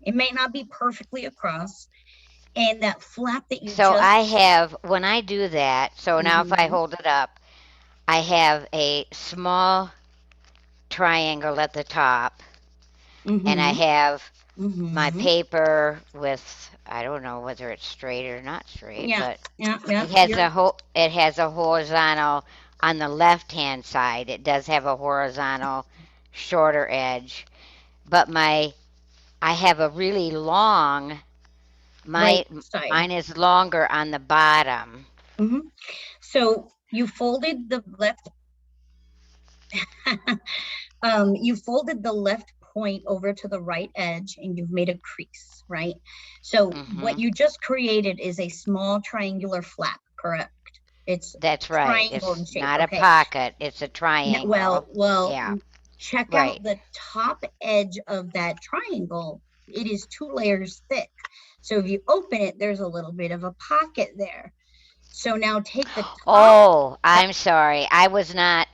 It may not be perfectly across. And that flap that you So I have, when I do that, so now if I hold it up, I have a small triangle at the top, and I have my paper with, I don't know whether it's straight or not straight, but it has a horizontal on the left-hand side. It does have a horizontal shorter edge, but I have a really long, mine is longer on the bottom. So you folded the left, you folded the left point over to the right edge and you've made a crease, right? So what you just created is a small triangular flap, correct? That's right. It's not a pocket, it's a triangle. Well, yeah. Check out the top edge of that triangle. It is 2 layers thick. So if you open it, there's a little bit of a pocket there. So now take the top. Oh, I'm sorry. I was not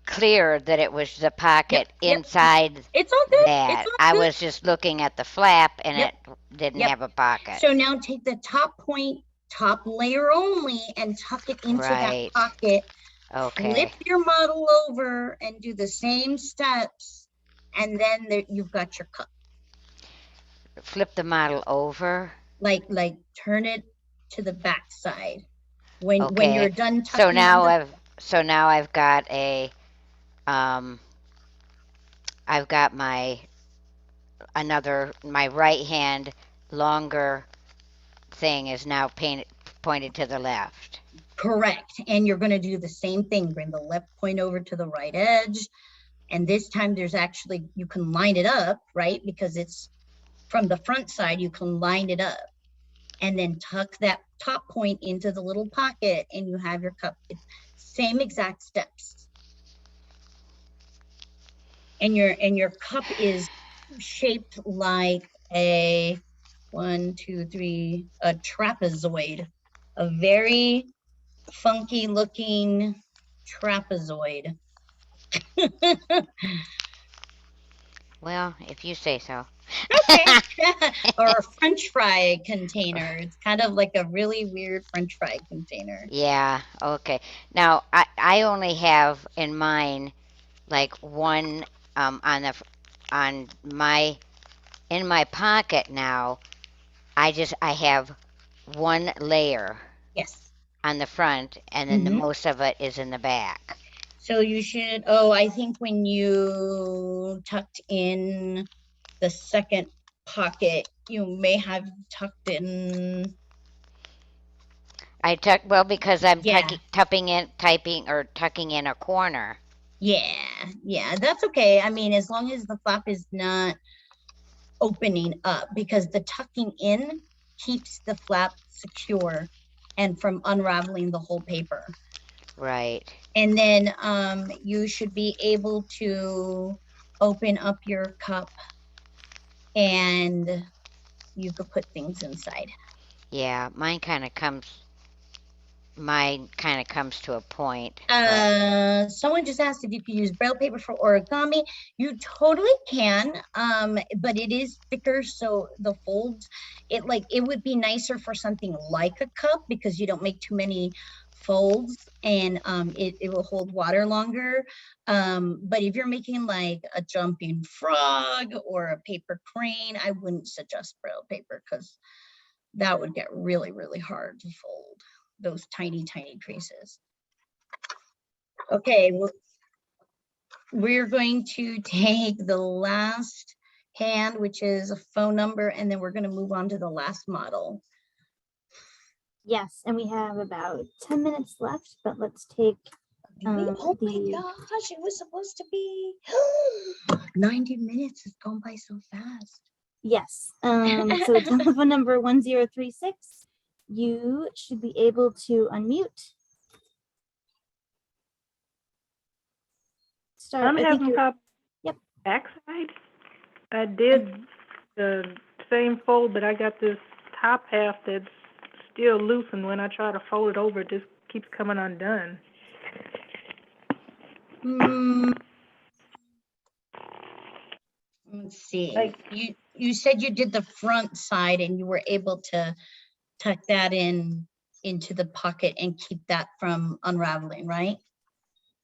clear that it was the pocket inside It's all good. that. I was just looking at the flap and it didn't have a pocket. So now take the top point, top layer only, and tuck it into that pocket. Okay. Flip your model over and do the same steps, and then you've got your cup. Flip the model over? Like turn it to the back side. When you're done tucking. So now I've got a I've got my right hand longer thing is now pointed to the left. Correct. And you're going to do the same thing. Bring the left point over to the right edge. And this time there's actually, you can line it up, right? Because it's from the front side, you can line it up. And then tuck that top point into the little pocket and you have your cup. It's same exact steps. And your cup is shaped like a 1, 2, 3, a trapezoid, a very funky looking trapezoid. Well, if you say so. Okay. Or a French fry container. It's kind of like a really weird French fry container. Yeah, okay. Now, I only have in mine like one on on my in my pocket now. I have one layer Yes. on the front, and then the most of it is in the back. So you should, oh, I think when you tucked in the second pocket, you may have tucked in. I tuck well because I'm Yeah. tucking in a corner. Yeah, that's okay. I mean, as long as the flap is not opening up, because the tucking in keeps the flap secure and from unraveling the whole paper. Right. And then you should be able to open up your cup and you could put things inside. Yeah, mine kind of comes to a point. Someone just asked if you could use Braille paper for origami. You totally can, but it is thicker, so the folds, it would be nicer for something like a cup because you don't make too many folds, and it will hold water longer. But if you're making like a jumping frog or a paper crane, I wouldn't suggest Braille paper because that would get really, really hard to fold, those tiny, tiny creases. Okay, we're going to take the last hand, which is a phone number, and then we're going to move on to the last model. Yes, and we have about 10 minutes left, but let's take Oh my gosh, it was supposed to be 90 minutes. It's gone by so fast. Yes, so telephone number 1036. You should be able to unmute. Start. I'm having copy. Yep. Backside. I did the same fold, but I got this top half that's still loose, and when I try to fold it over, it just keeps coming undone. Let's see. You said you did the front side and you were able to tuck that into the pocket and keep that from unraveling, right?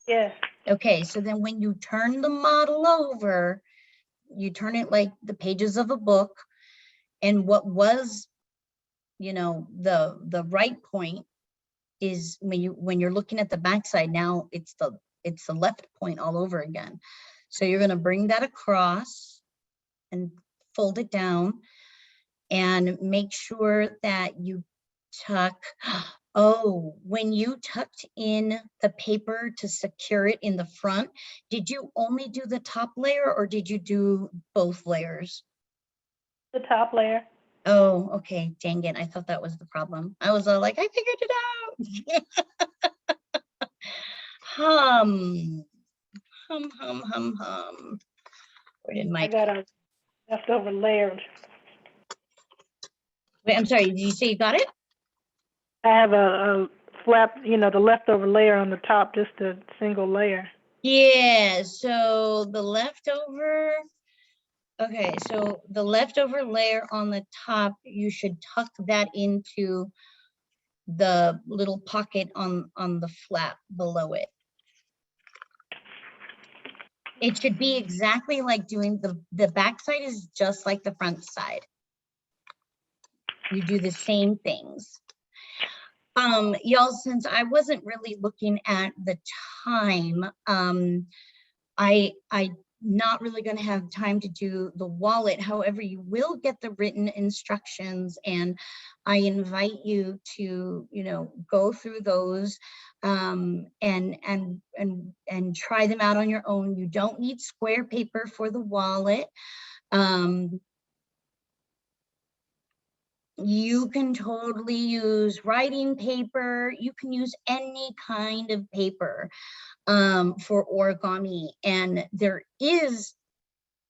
Yes. Okay, so then when you turn the model over, you turn it like the pages of a book, and what was, the right point is when you're looking at the backside, now it's the left point all over again. So you're going to bring that across and fold it down and make sure that you tuck. Oh, when you tucked in the paper to secure it in the front, did you only do the top layer or did you do both layers? The top layer. Oh, okay. Dang it. I thought that was the problem. I was like, I figured it out. Hum. Where did my... I got a leftover layer. Wait, I'm sorry. Did you say you got it? I have a flap, the leftover layer on the top, just a single layer. Yeah, so the leftover, okay, so the leftover layer on the top, you should tuck that into the little pocket on the flap below it. It should be exactly like doing the back side is just like the front side. You do the same things. Y'all, since I wasn't really looking at the time, I not really going to have time to do the wallet. However, you will get the written instructions, and I invite you to, go through those and try them out on your own. You don't need square paper for the wallet. You can totally use writing paper. You can use any kind of paper for origami. And there is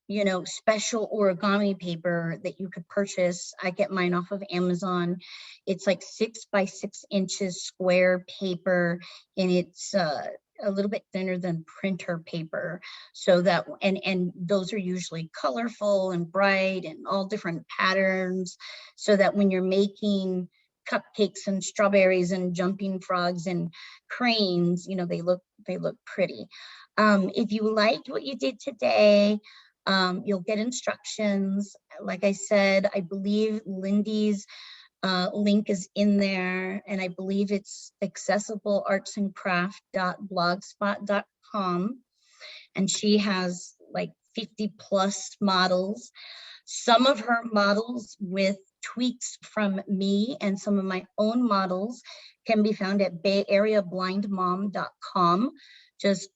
you know, special origami paper that you could purchase. I get mine off of Amazon. It's like 6 by 6 inches square paper, and it's a little bit thinner than printer paper. So that, and those are usually colorful and bright and all different patterns, so that when you're making cupcakes and strawberries and jumping frogs and cranes, you know, they look pretty. If you liked what you did today, you'll get instructions. Like I said, I believe Lindy's link is in there, and I believe it's accessibleartsandcraft.blogspot.com. And she has like 50 plus models. Some of her models with tweaks from me and some of my own models can be found at bayareablindmom.com. Just,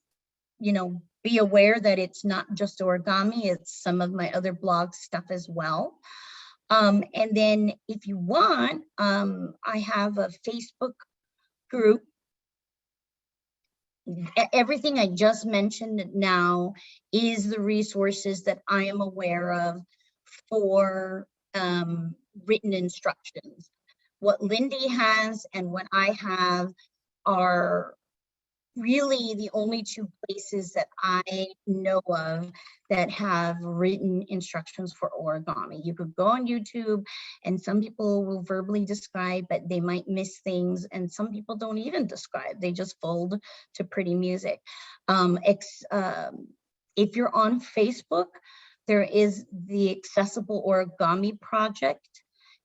you know, be aware that it's not just origami, it's some of my other blog stuff as well. And then if you want, I have a Facebook group. Everything I just mentioned now is the resources that I am aware of for written instructions. What Lindy has and what I have are really the only two places that I know of that have written instructions for origami. You could go on YouTube, and some people will verbally describe, but they might miss things, and some people don't even describe. They just fold to pretty music. If you're on Facebook, there is the Accessible Origami Project,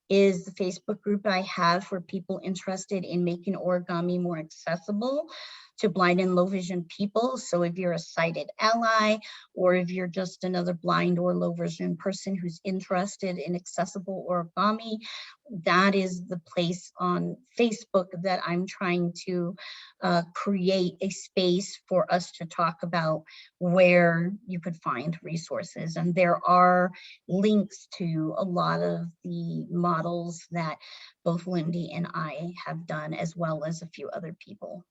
is the Facebook group I have for people interested in making origami more accessible to blind and low vision people. So if you're a sighted ally, or if you're just another blind or low vision person who's interested in accessible origami, that is the place on Facebook that I'm trying to create a space for us to talk about where you could find resources. And there are links to a lot of the models that both Lindy and I have done, as well as a few other people.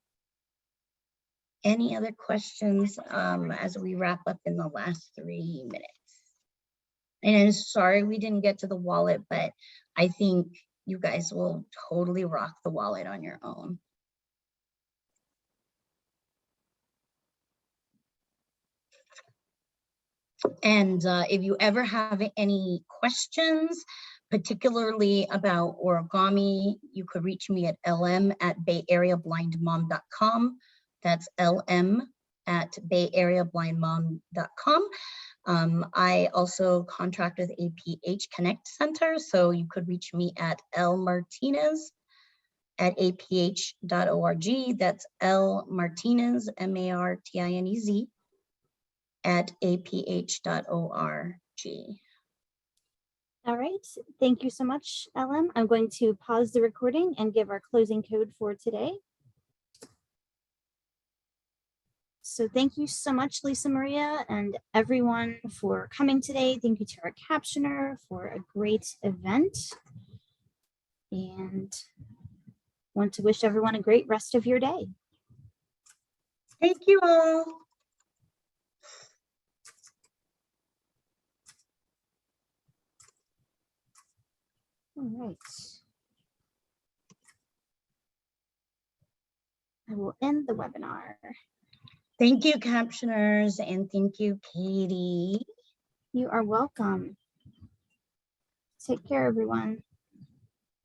Any other questions as we wrap up in the last 3 minutes? And I'm sorry we didn't get to the wallet, but I think you guys will totally rock the wallet on your own. And if you ever have any questions, particularly about origami, you could reach me at lm@bayareablindmom.com. That's lm@bayareablindmom.com. I also contract with APH ConnectCenter, so you could reach me at lmartinez@aph.org. That's L Martinez, MARTINEZ, @aph.org. All right, thank you so much, Ellen. I'm going to pause the recording and give our closing code for today. So thank you so much, Lisamaria, and everyone for coming today. Thank you to our captioner for a great event. And want to wish everyone a great rest of your day. Thank you all. All right. I will end the webinar. Thank you, captioners, and thank you, Katie. You are welcome. Take care, everyone.